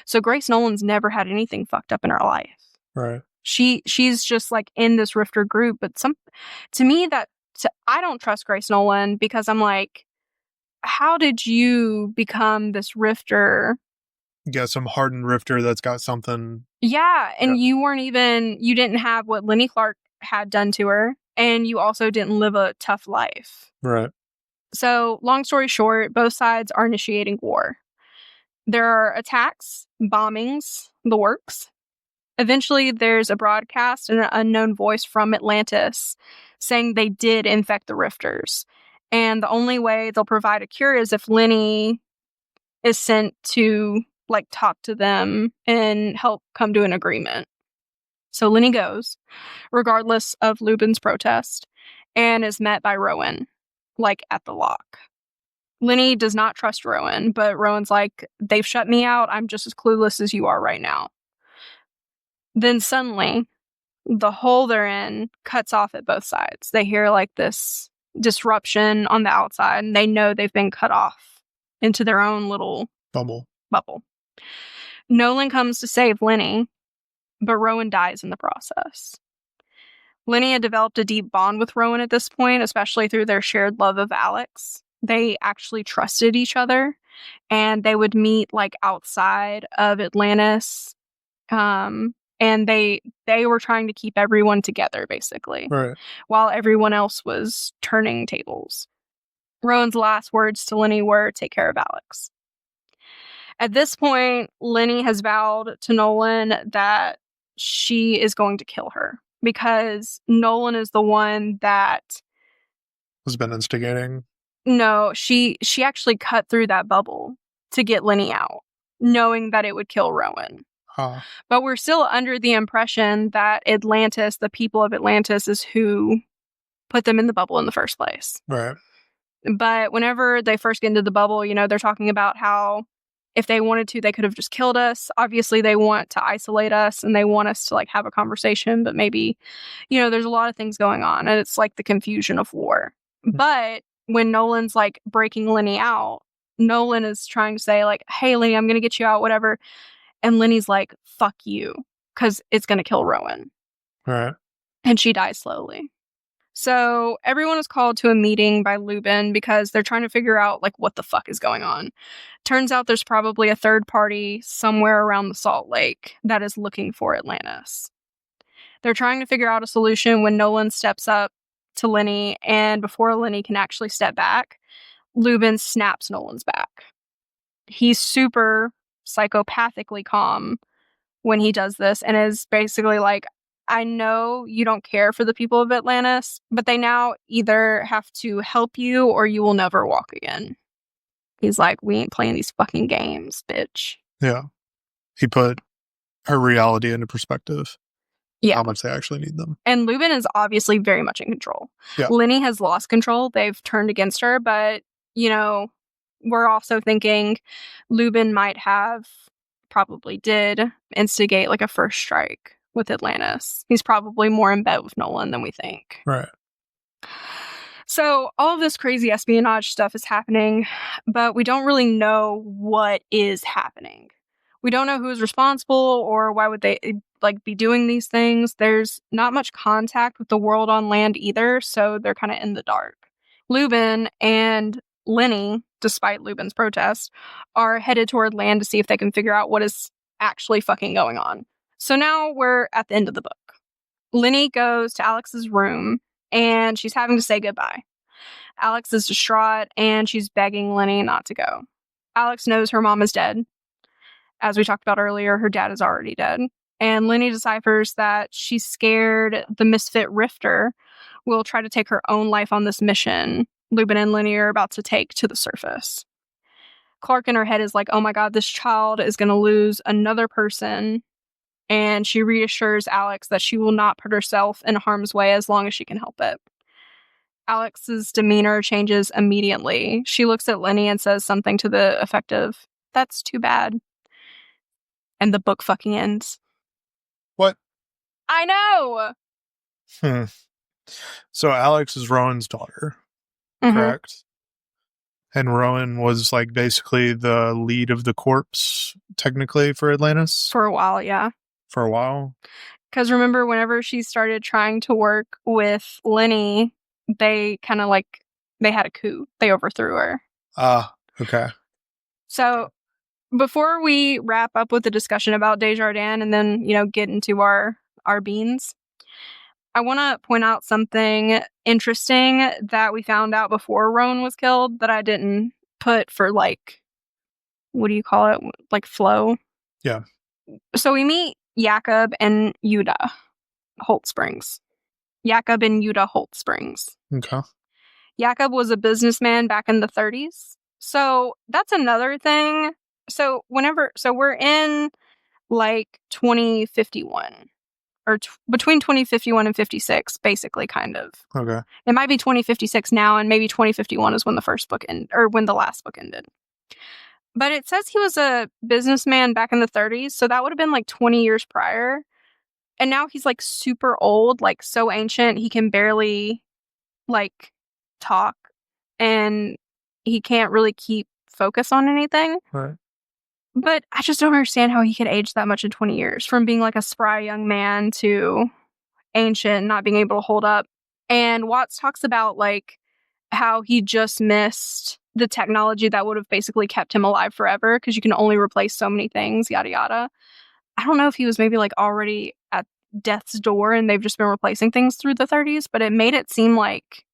So Grace Nolan's never had anything fucked up in her life. Right. She's just like in this Rifter group, but to me I don't trust Grace Nolan because I'm like, how did you become this Rifter? You got some hardened rifter that's got something. Yeah, and Yeah. you didn't have what Lenny Clark had done to her, and you also didn't live a tough life. Right. So, long story short, both sides are initiating war. There are attacks, bombings, the works. Eventually, there's a broadcast and an unknown voice from Atlantis saying they did infect the Rifters. And the only way they'll provide a cure is if Lenny is sent to like talk to them and help come to an agreement. So Lenny goes, regardless of Lubin's protest, and is met by Rowan, like at the lock. Lenny does not trust Rowan, but Rowan's like, they've shut me out. I'm just as clueless as you are right now. Then suddenly, the hole they're in cuts off at both sides. They hear like this disruption on the outside, and they know they've been cut off into their own little Bubble. bubble. Nolan comes to save Lenny, but Rowan dies in the process. Lenny had developed a deep bond with Rowan at this point, especially through their shared love of Alex. They actually trusted each other, and they would meet like outside of Atlantis. And they were trying to keep everyone together, basically, Right. while everyone else was turning tables. Rowan's last words to Lenny were, "Take care of Alex." At this point, Lenny has vowed to Nolan that she is going to kill her because Nolan is the one that Has been instigating. no, she actually cut through that bubble to get Lenny out, knowing that it would kill Rowan. Ah. But we're still under the impression that Atlantis, the people of Atlantis, is who put them in the bubble in the first place. Right. But whenever they first get into the bubble, they're talking about how if they wanted to, they could have just killed us. Obviously, they want to isolate us and they want us to like have a conversation, but maybe, there's a lot of things going on and it's like the confusion of war. But when Nolan's like breaking Lenny out, Nolan is trying to say like, "Hey, Lenny, I'm going to get you out, whatever." And Lenny's like, "Fuck you," because it's going to kill Rowan. Right. And she dies slowly. So everyone is called to a meeting by Lubin because they're trying to figure out like what the fuck is going on. Turns out there's probably a third party somewhere around the Salt Lake that is looking for Atlantis. They're trying to figure out a solution when Nolan steps up to Lenny, and before Lenny can actually step back, Lubin snaps Nolan's back. He's super psychopathically calm when he does this and is basically like, "I know you don't care for the people of Atlantis, but they now either have to help you or you will never walk again." He's like, "We ain't playing these fucking games, bitch." Yeah. He put her reality into perspective. Yeah. How much they actually need them. And Lubin is obviously very much in control. Yeah. Lenny has lost control. They've turned against her, but, we're also thinking Lubin might have, probably did, instigate like a first strike with Atlantis. He's probably more in bed with Nolan than we think. Right. So all of this crazy espionage stuff is happening, but we don't really know what is happening. We don't know who is responsible or why would they be doing these things. There's not much contact with the world on land either, so they're kind of in the dark. Lubin and Lenny, despite Lubin's protest, are headed toward land to see if they can figure out what is actually fucking going on. So now we're at the end of the book. Lenny goes to Alex's room and she's having to say goodbye. Alex is distraught and she's begging Lenny not to go. Alex knows her mom is dead. As we talked about earlier, her dad is already dead. And Lenny deciphers that she's scared the misfit Rifter will try to take her own life on this mission Lubin and Lenny are about to take to the surface. Clark in her head is like, "Oh my god, this child is going to lose another person." And she reassures Alex that she will not put herself in harm's way as long as she can help it. Alex's demeanor changes immediately. She looks at Lenny and says something to the effect of, "That's too bad." And the book fucking ends. What? I know! So Alex is Rowan's daughter, correct? And Rowan was like basically the lead of the corps, technically, for Atlantis? For a while, yeah. For a while? Because remember, whenever she started trying to work with Lenny, they kind of they had a coup. They overthrew her. Okay. So before we wrap up with the discussion about Desjardins and then, get into our beans, I want to point out something interesting that we found out before Rowan was killed that I didn't put for what do you call it? Flow. Yeah. So we meet Jakob and Yuda Holt Springs. Jakob and Yuda Holt Springs. Okay. Jakob was a businessman back in the 30s. So that's another thing. So we're in 2051 or between 2051 and 56, basically, kind of. Okay. It might be 2056 now, and maybe 2051 is when the first book ended, or when the last book ended. But it says he was a businessman back in the 30s, so that would have been 20 years prior. And now he's super old, so ancient, he can barely talk, and he can't really keep focus on anything. Right. But I just don't understand how he could age that much in 20 years, from being a spry young man to ancient, not being able to hold up. And Watts talks about like how he just missed the technology that would have basically kept him alive forever because you can only replace so many things, yada yada. I don't know if he was maybe like already at death's door and they've just been replacing things through the 30s, but it made it seem like,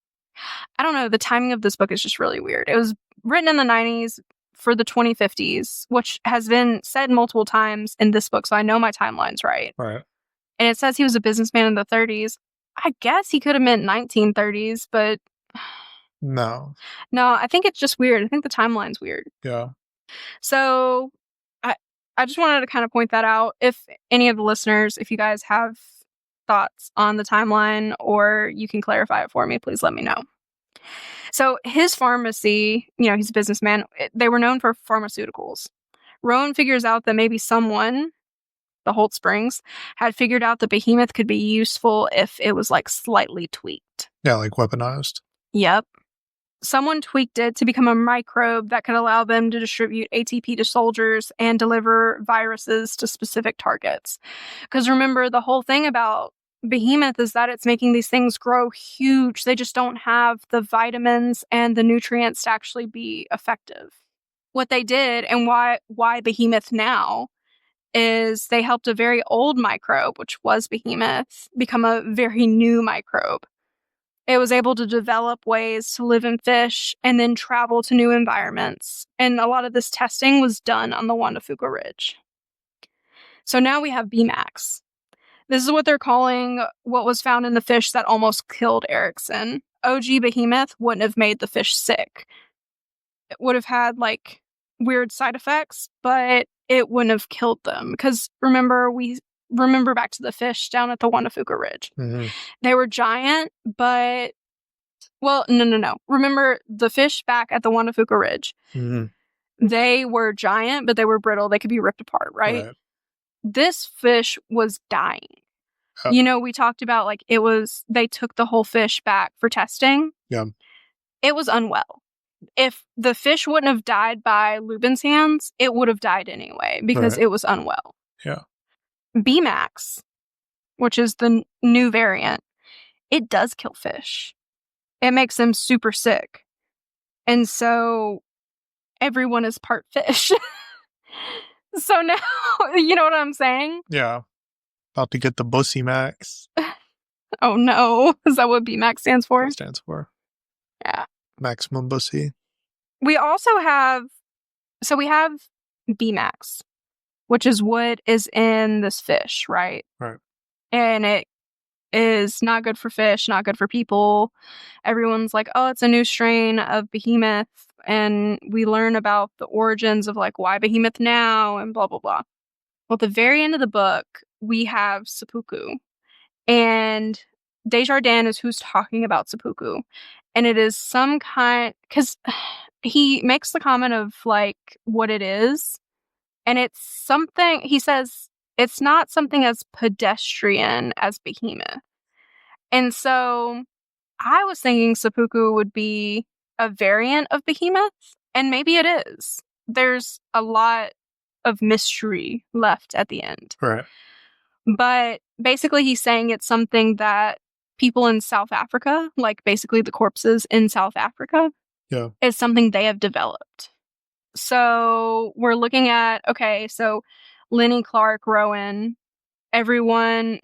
I don't know, the timing of this book is just really weird. It was written in the 90s for the 2050s, which has been said multiple times in this book, so I know my timeline's right. Right. And it says he was a businessman in the 30s. I guess he could have meant 1930s, but No. no, I think it's just weird. I think the timeline's weird. Yeah. So I just wanted to kind of point that out. If any of the listeners, if you guys have thoughts on the timeline or you can clarify it for me, please let me know. So his pharmacy, he's a businessman. They were known for pharmaceuticals. Rowan figures out that maybe someone, the Holt Springs, had figured out the Behemoth could be useful if it was like slightly tweaked. Yeah, like weaponized. Yep. Someone tweaked it to become a microbe that could allow them to distribute ATP to soldiers and deliver viruses to specific targets. Because remember, the whole thing about Behemoth is that it's making these things grow huge. They just don't have the vitamins and the nutrients to actually be effective. What they did and why Behemoth now is they helped a very old microbe, which was Behemoth, become a very new microbe. It was able to develop ways to live in fish and then travel to new environments. And a lot of this testing was done on the Juan de Fuca Ridge. So now we have BMAX. This is what they're calling what was found in the fish that almost killed Erickson. OG Behemoth wouldn't have made the fish sick. It would have had like weird side effects, but it wouldn't have killed them. Because remember back to the fish down at the Juan de Fuca Ridge. Mm-hmm. They were giant, but... Well, no. Remember the fish back at the Juan de Fuca Ridge. Mm-hmm. They were giant, but they were brittle. They could be ripped apart, right? This fish was dying. Oh. We talked about like they took the whole fish back for testing. Yeah. It was unwell. If the fish wouldn't have died by Lubin's hands, it would have died anyway because it was unwell. Yeah. BMAX, which is the new variant, it does kill fish. It makes them super sick. And so everyone is part fish. So now, you know what I'm saying? Yeah. About to get the Bussy Max. Oh no. Is that what BMAX stands for? It stands for. Yeah. Maximum Bussy. We also have BMAX, which is what is in this fish, right? Right. And it is not good for fish, not good for people. Everyone's like, oh, it's a new strain of Behemoth. And we learn about the origins of like why Behemoth now and blah, blah, blah. Well, at the very end of the book, we have seppuku. And Desjardins is who's talking about seppuku. And it is some kind, because he makes the comment of like what it is. And it's something, he says, it's not something as pedestrian as Behemoth. And so I was thinking seppuku would be a variant of Behemoth, and maybe it is. There's a lot of mystery left at the end. Right. But basically he's saying it's something that people in South Africa, like basically the corpses in South Africa, is something they have developed. So we're looking at, okay, so Lenny, Clark, Rowan, everyone,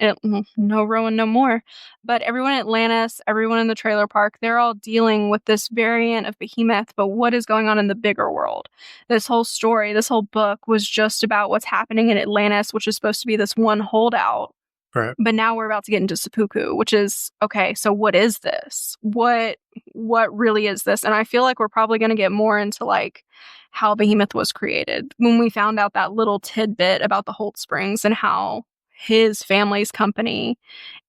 no Rowan no more, but everyone at Atlantis, everyone in the trailer park, they're all dealing with this variant of Behemoth, but what is going on in the bigger world? This whole story, this whole book was just about what's happening in Atlantis, which is supposed to be this one holdout. Right. But now we're about to get into seppuku, which is, okay, so what is this? What really is this? And I feel like we're probably going to get more into like how Behemoth was created when we found out that little tidbit about the Holt Springs and how his family's company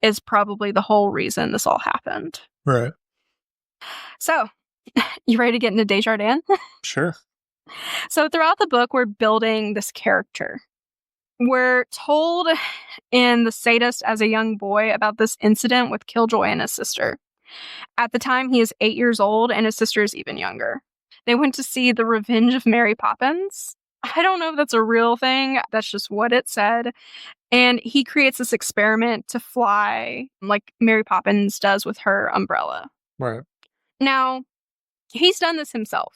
is probably the whole reason this all happened. Right. So, you ready to get into Desjardins? Sure. So throughout the book, we're building this character. We're told in The Sadist as a young boy about this incident with Killjoy and his sister. At the time, he is 8 years old and his sister is even younger. They went to see The Revenge of Mary Poppins. I don't know if that's a real thing. That's just what it said. And he creates this experiment to fly like Mary Poppins does with her umbrella. Right. Now, he's done this himself.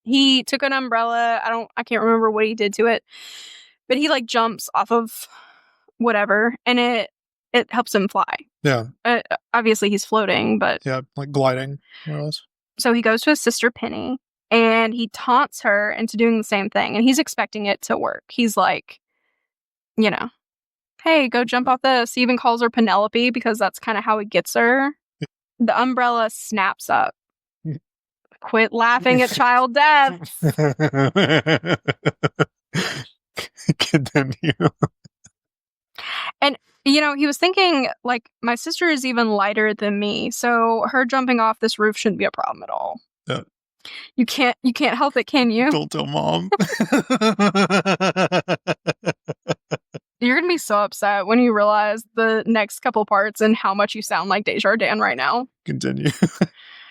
He took an umbrella. I can't remember what he did to it, but he like jumps off of whatever and it helps him fly. Yeah. Obviously he's floating, but Yeah, like gliding, more or less. so he goes to his sister Penny and he taunts her into doing the same thing and he's expecting it to work. He's like, you know, hey, go jump off this. He even calls her Penelope because that's kind of how he gets her. The umbrella snaps up. Quit laughing at child death. Continue. And he was thinking like my sister is even lighter than me, so her jumping off this roof shouldn't be a problem at all. Yeah. You can't help it, can you? Don't tell mom. You're gonna be so upset when you realize the next couple parts and how much you sound like Desjardins right now. Continue.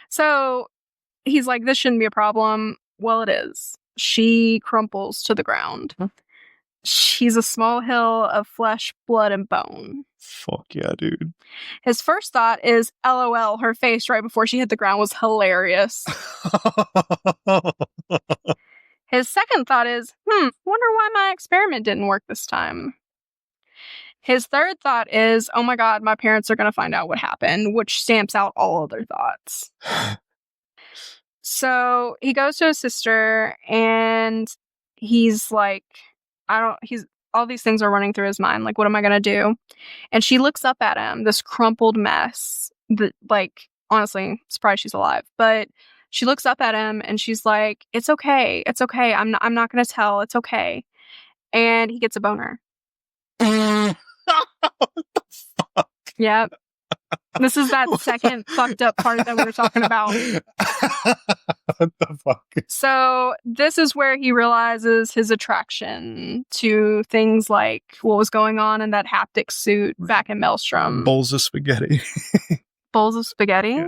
So he's like, this shouldn't be a problem. Well, it is. She crumples to the ground. She's a small hill of flesh, blood, and bone. Fuck yeah, dude. His first thought is, LOL, her face right before she hit the ground was hilarious. His second thought is, wonder why my experiment didn't work this time. His third thought is, oh my god, my parents are going to find out what happened, which stamps out all other thoughts. So he goes to his sister and he's like, all these things are running through his mind. Like, what am I going to do? And she looks up at him, this crumpled mess that, like, honestly, surprised she's alive. But she looks up at him and she's like, it's okay. It's okay. I'm not going to tell. It's okay. And he gets a boner. What the fuck? Yep. This is that second fucked up part that we were talking about. What the fuck? So this is where he realizes his attraction to things like what was going on in that haptic suit back in Maelstrom. Bowls of spaghetti. Bowls of spaghetti?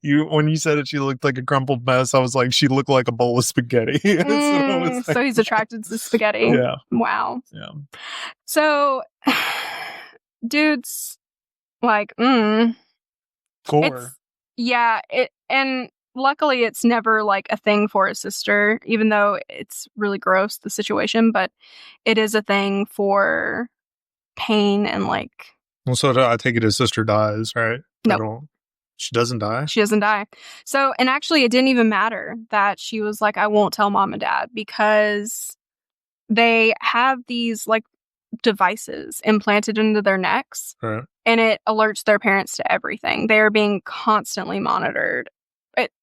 Yeah. When you said it, she looked like a crumpled mess. I was like, she looked like a bowl of spaghetti. So he's attracted to spaghetti. Yeah. Wow. Yeah. So, dudes, like, Gore. And luckily it's never like a thing for his sister, even though it's really gross, the situation, but it is a thing for pain and like... Well, so I take it his sister dies, right? No. She doesn't die? She doesn't die. So, and actually it didn't even matter that she was like, I won't tell mom and dad, because they have these like devices implanted into their necks. Right. And it alerts their parents to everything. They are being constantly monitored.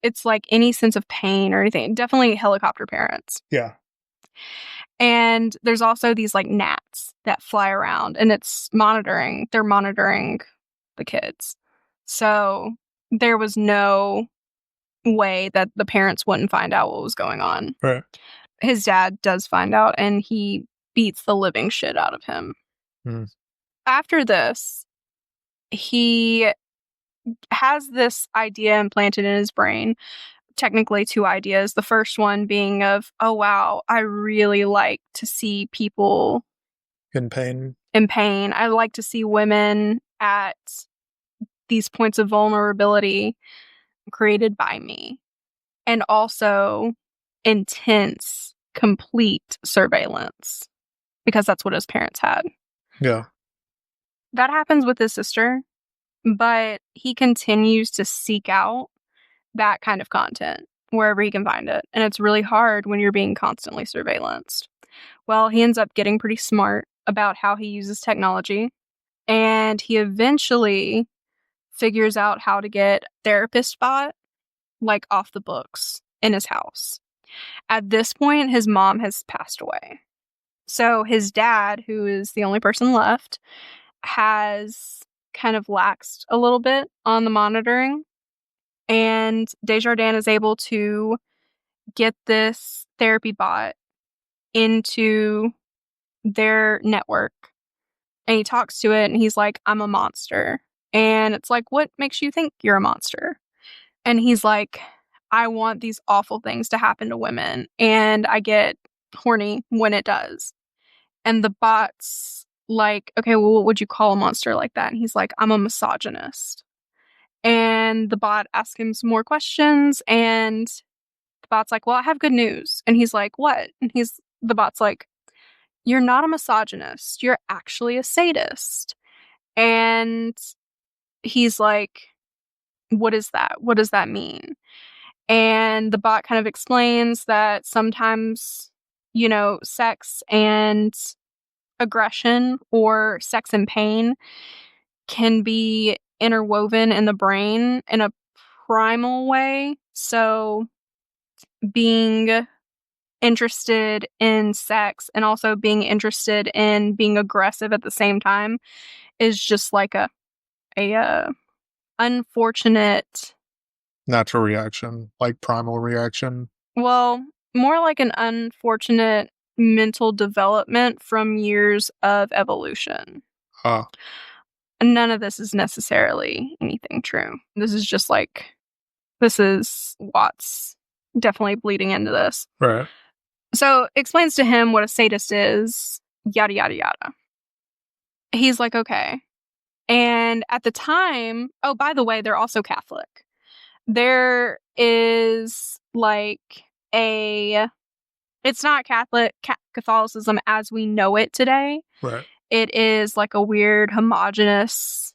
It's like any sense of pain or anything. Definitely helicopter parents. Yeah. And there's also these like gnats that fly around and it's monitoring. They're monitoring the kids. So there was no way that the parents wouldn't find out what was going on. Right. His dad does find out and he beats the living shit out of him. Mm. After this, he has this idea implanted in his brain. Technically 2 ideas. The first one being of, oh wow, I really like to see people in pain. I like to see women at these points of vulnerability created by me. And also intense, complete surveillance. Because that's what his parents had. Yeah. That happens with his sister. But he continues to seek out that kind of content wherever he can find it. And it's really hard when you're being constantly surveillanced. Well, he ends up getting pretty smart about how he uses technology. And he eventually figures out how to get therapist bot like off the books in his house. At this point, his mom has passed away. So his dad, who is the only person left, has kind of laxed a little bit on the monitoring. And Desjardins is able to get this therapy bot into their network. And he talks to it and he's like, I'm a monster. And it's like, what makes you think you're a monster? And he's like, I want these awful things to happen to women. And I get horny when it does. And the bot's like, okay, well, what would you call a monster like that? And he's like, I'm a misogynist. And the bot asks him some more questions, and the bot's like, well, I have good news. And he's like, what? And the bot's like, you're not a misogynist. You're actually a sadist. And he's like, what is that? What does that mean? And the bot kind of explains that sometimes, sex and aggression or sex and pain can be interwoven in the brain in a primal way. So being interested in sex and also being interested in being aggressive at the same time is just like a unfortunate, Natural reaction, like primal reaction. well, more like an unfortunate mental development from years of evolution. Ah, None of this is necessarily anything true. This is Watts definitely bleeding into this. right, So explains to him what a sadist is, yada, yada, yada. He's like, okay. And at the time, oh, by the way, they're also Catholic. There is like it's not Catholicism as we know it today. right, It is like a weird homogenous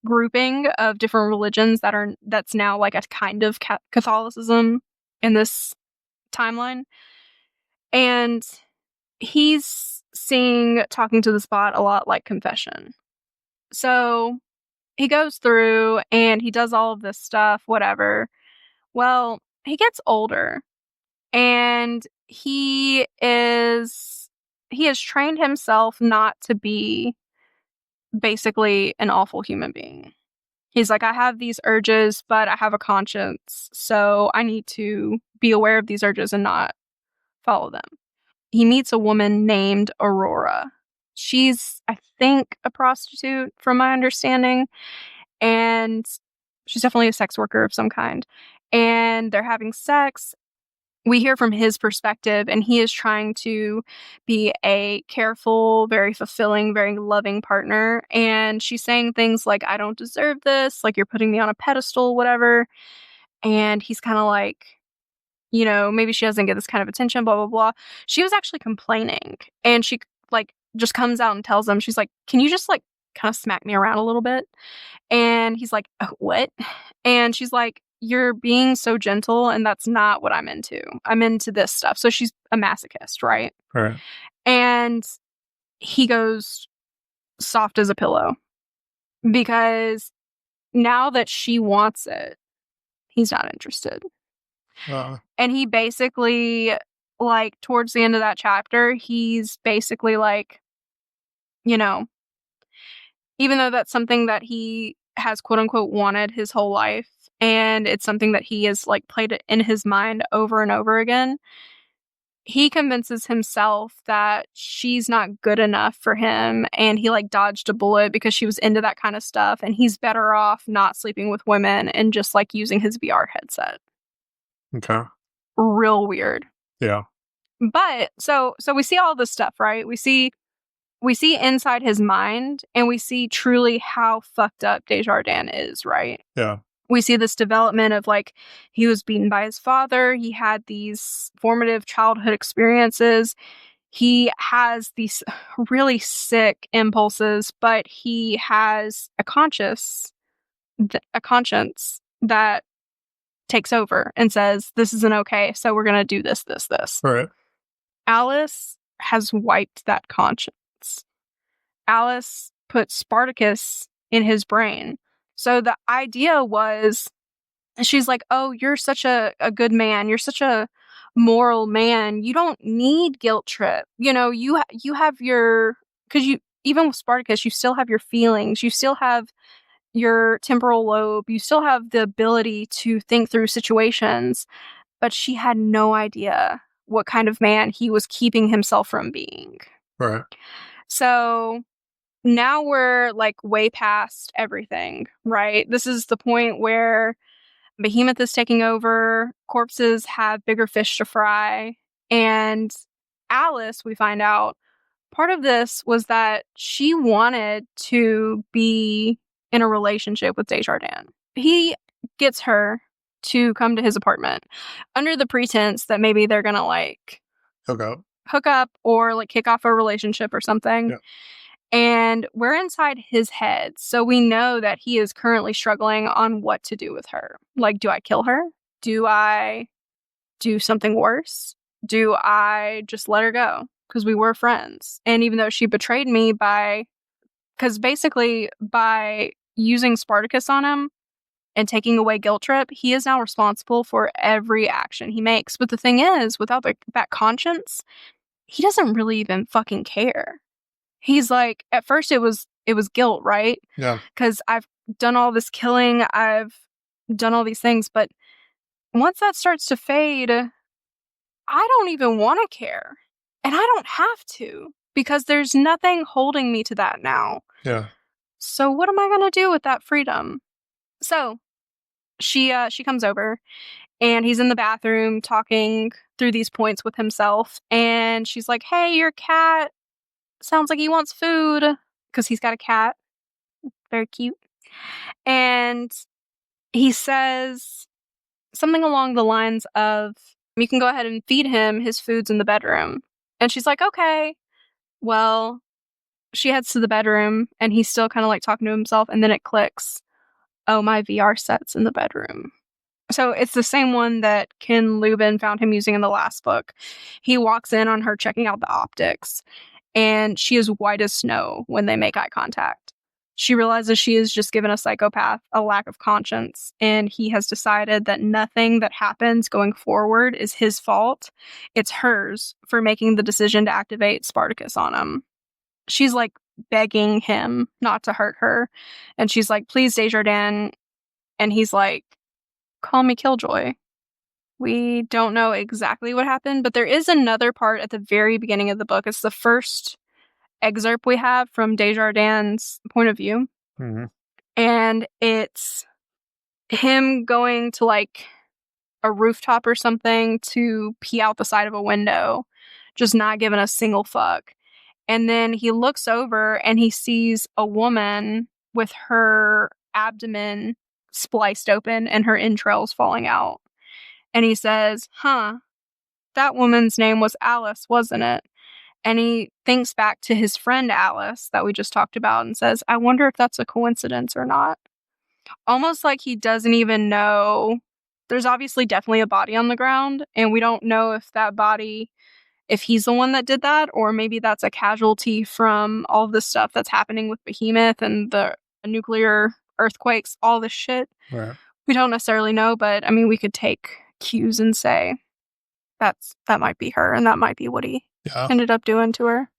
grouping of different religions that's now like a kind of Catholicism in this timeline. And he's seeing talking to the spot a lot like confession. So he goes through and he does all of this stuff, whatever. Well, he gets older and he has trained himself not to be basically an awful human being. He's like, I have these urges, but I have a conscience, so I need to be aware of these urges and not follow them. He meets a woman named Aurora. She's, I think, a prostitute from my understanding, and she's definitely a sex worker of some kind. And they're having sex. We hear from his perspective, and he is trying to be a careful, very fulfilling, very loving partner. And she's saying things like, I don't deserve this, like, you're putting me on a pedestal, whatever. And he's kind of like, maybe she doesn't get this kind of attention, blah, blah, blah. She was actually complaining. And she, like, just comes out and tells him, she's like, can you just, like, kind of smack me around a little bit? And he's like, what? And she's like, you're being so gentle, and that's not what I'm into. I'm into this stuff. So she's a masochist, right? right. And he goes soft as a pillow because now that she wants it, he's not interested. Uh, And he basically, like, towards the end of that chapter, he's basically like, you know, even though that's something that he has quote unquote wanted his whole life, and it's something that he has like played it in his mind over and over again, he convinces himself that she's not good enough for him, and he like dodged a bullet because she was into that kind of stuff, and he's better off not sleeping with women and just like using his VR headset. okay. Real weird. Yeah. But so we see all this stuff, right? We see inside his mind, and we see truly how fucked up Desjardins is, right? Yeah. We see this development of like, he was beaten by his father, he had these formative childhood experiences, he has these really sick impulses, but he has a conscience that takes over and says, this isn't okay, so we're gonna do this. Right. Alice has wiped that conscience. Alice put Spartacus in his brain. So the idea was, she's like, oh, you're such a good man. You're such a moral man. You don't need guilt trip. You have your, because even with Spartacus, you still have your feelings. You still have your temporal lobe. You still have the ability to think through situations. But she had no idea what kind of man he was keeping himself from being. Right. So now we're like way past everything, right? This is the point where Behemoth is taking over, corpses have bigger fish to fry, and Alice, we find out, part of this was that she wanted to be in a relationship with Desjardins. He gets her to come to his apartment under the pretense that maybe they're gonna like Okay. hook up or like kick off a relationship or something. Yeah. And we're inside his head, so we know that he is currently struggling on what to do with her. Like, do I kill her? Do I do something worse? Do I just let her go? Because we were friends. And even though she betrayed me because basically by using Spartacus on him and taking away Guilt Trip, he is now responsible for every action he makes. But the thing is, without that conscience, he doesn't really even fucking care. He's like, at first it was guilt, right? Yeah. Because I've done all this killing, I've done all these things, but once that starts to fade, I don't even want to care. And I don't have to, because there's nothing holding me to that now. Yeah. So what am I going to do with that freedom? So she comes over and he's in the bathroom talking through these points with himself. And she's like, hey, your cat sounds like he wants food, because he's got a cat. Very cute. And he says something along the lines of, you can go ahead and feed him, his food's in the bedroom. And she's like, okay. Well, she heads to the bedroom and he's still kind of like talking to himself, and then it clicks. Oh, my VR set's in the bedroom. So it's the same one that Ken Lubin found him using in the last book. He walks in on her checking out the optics, and she is white as snow when they make eye contact. She realizes she is just given a psychopath a lack of conscience, and he has decided that nothing that happens going forward is his fault. It's hers for making the decision to activate Spartacus on him. She's like begging him not to hurt her, and she's like, please, Desjardins. And he's like, call me Killjoy. We don't know exactly what happened, but there is another part at the very beginning of the book. It's the first excerpt we have from Desjardins' point of view. Mm-hmm. And it's him going to like a rooftop or something to pee out the side of a window, just not giving a single fuck. And then he looks over and he sees a woman with her abdomen spliced open and her entrails falling out. And he says, that woman's name was Alice, wasn't it? And he thinks back to his friend Alice that we just talked about and says, I wonder if that's a coincidence or not. Almost like he doesn't even know. There's obviously definitely a body on the ground, and we don't know if that body, if he's the one that did that, or maybe that's a casualty from all of the stuff that's happening with Behemoth and the nuclear earthquakes, all this shit. Right. We don't necessarily know, but I mean, we could take cues and say that might be her, and that might be what he ended up doing to her.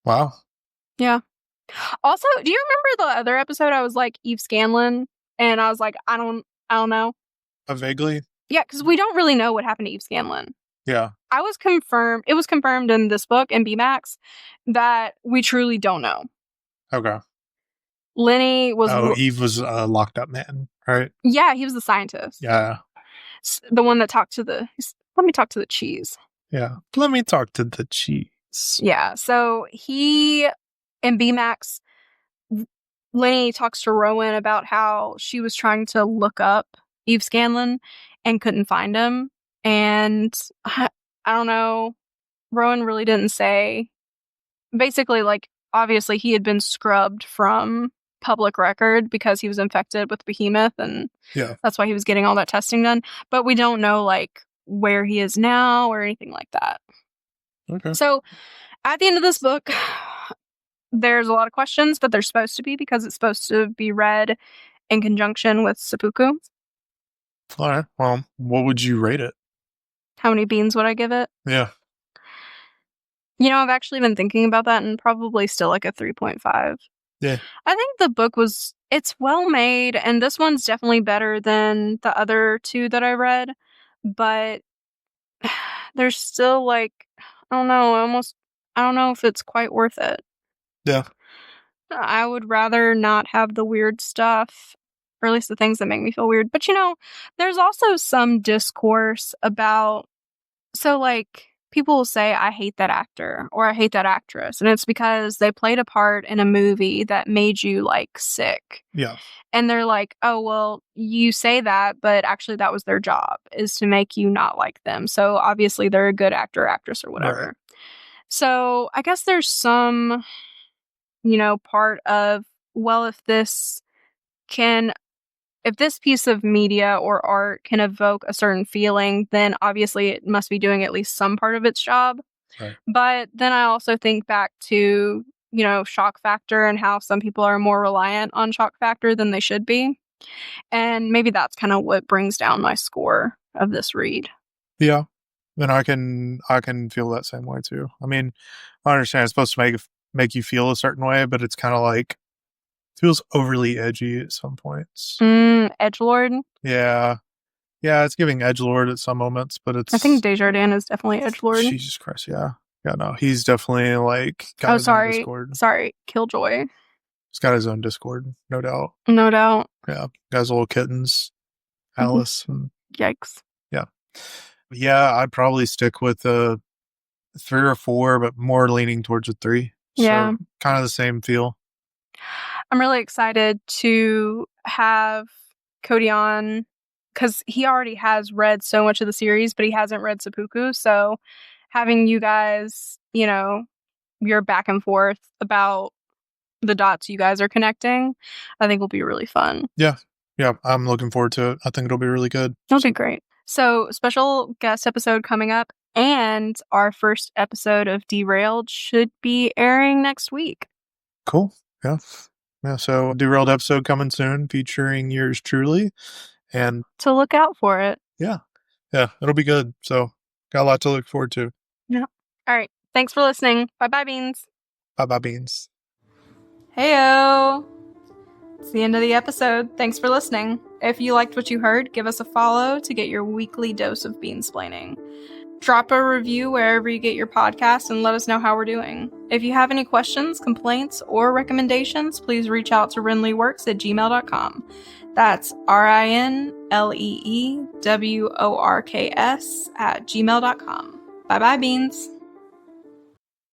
Wow. Yeah. Also, do you remember the other episode I was like Eve Scanlon, and I was like, I don't know. Vaguely. Yeah, because we don't really know what happened to Eve Scanlon. Yeah. It was confirmed in this book in BMAX that we truly don't know. Okay. Lenny was. Eve was a locked up man, right? Yeah, he was the scientist. Yeah. The one that talked to the. Let me talk to the cheese. Yeah. Let me talk to the cheese. Yeah. So he in BMAX, Lenny talks to Rowan about how she was trying to look up Eve Scanlon and couldn't find him. And I don't know. Rowan really didn't say. Basically, like, obviously he had been scrubbed from public record because he was infected with Behemoth, and that's why he was getting all that testing done. But we don't know, like, where he is now or anything like that. Okay. So, at the end of this book, there's a lot of questions, but they're supposed to be because it's supposed to be read in conjunction with seppuku. All right. Well, what would you rate it? How many beans would I give it? Yeah. You know, I've actually been thinking about that, and probably still like a 3.5. Yeah. I think the book it's well made, and this one's definitely better than the other two that I read, but there's still like, I don't know, I don't know if it's quite worth it. Yeah. I would rather not have the weird stuff, or at least the things that make me feel weird. But you know, there's also some discourse about, so like, people will say, I hate that actor or I hate that actress. And it's because they played a part in a movie that made you like sick. Yeah. And they're like, oh, well, you say that, but actually that was their job, is to make you not like them. So obviously they're a good actor, actress, or whatever. Right. So I guess there's some, part of, well, if this piece of media or art can evoke a certain feeling, then obviously it must be doing at least some part of its job. Right. But then I also think back to, shock factor and how some people are more reliant on shock factor than they should be. And maybe that's kind of what brings down my score of this read. Yeah. And I can feel that same way too. I mean, I understand it's supposed to make you feel a certain way, but it's kind of like feels overly edgy at some points. Edgelord. Yeah. Yeah, it's giving edgelord at some moments, but I think it's Desjardins is definitely edgelord. Jesus Christ, yeah. Yeah, no. He's definitely like got Oh, his own sorry. Discord. Sorry. Killjoy. He's got his own Discord, no doubt. No doubt. Yeah. Got his little kittens, Alice. And Yikes. yeah. Yeah, I'd probably stick with a 3 or 4, but more leaning towards a 3. Yeah. So kind of the same feel. I'm really excited to have Cody on because he already has read so much of the series, but he hasn't read Seppuku. So having you guys, your back and forth about the dots you guys are connecting, I think will be really fun. Yeah. Yeah, I'm looking forward to it. I think it'll be really good. It'll be great. So, special guest episode coming up, and our first episode of Derailed should be airing next week. Cool. Yeah. Yeah. So, Derailed episode coming soon featuring yours truly. And to look out for it. Yeah. Yeah. It'll be good. So, got a lot to look forward to. Yeah. All right. Thanks for listening. Bye bye, Beans. Bye bye, Beans. Heyo. It's the end of the episode. Thanks for listening. If you liked what you heard, give us a follow to get your weekly dose of beansplaining. Drop a review wherever you get your podcast and let us know how we're doing. If you have any questions, complaints, or recommendations, please reach out to rinleyworks@gmail.com. That's RINLEEWORKS@gmail.com. Bye bye, Beans.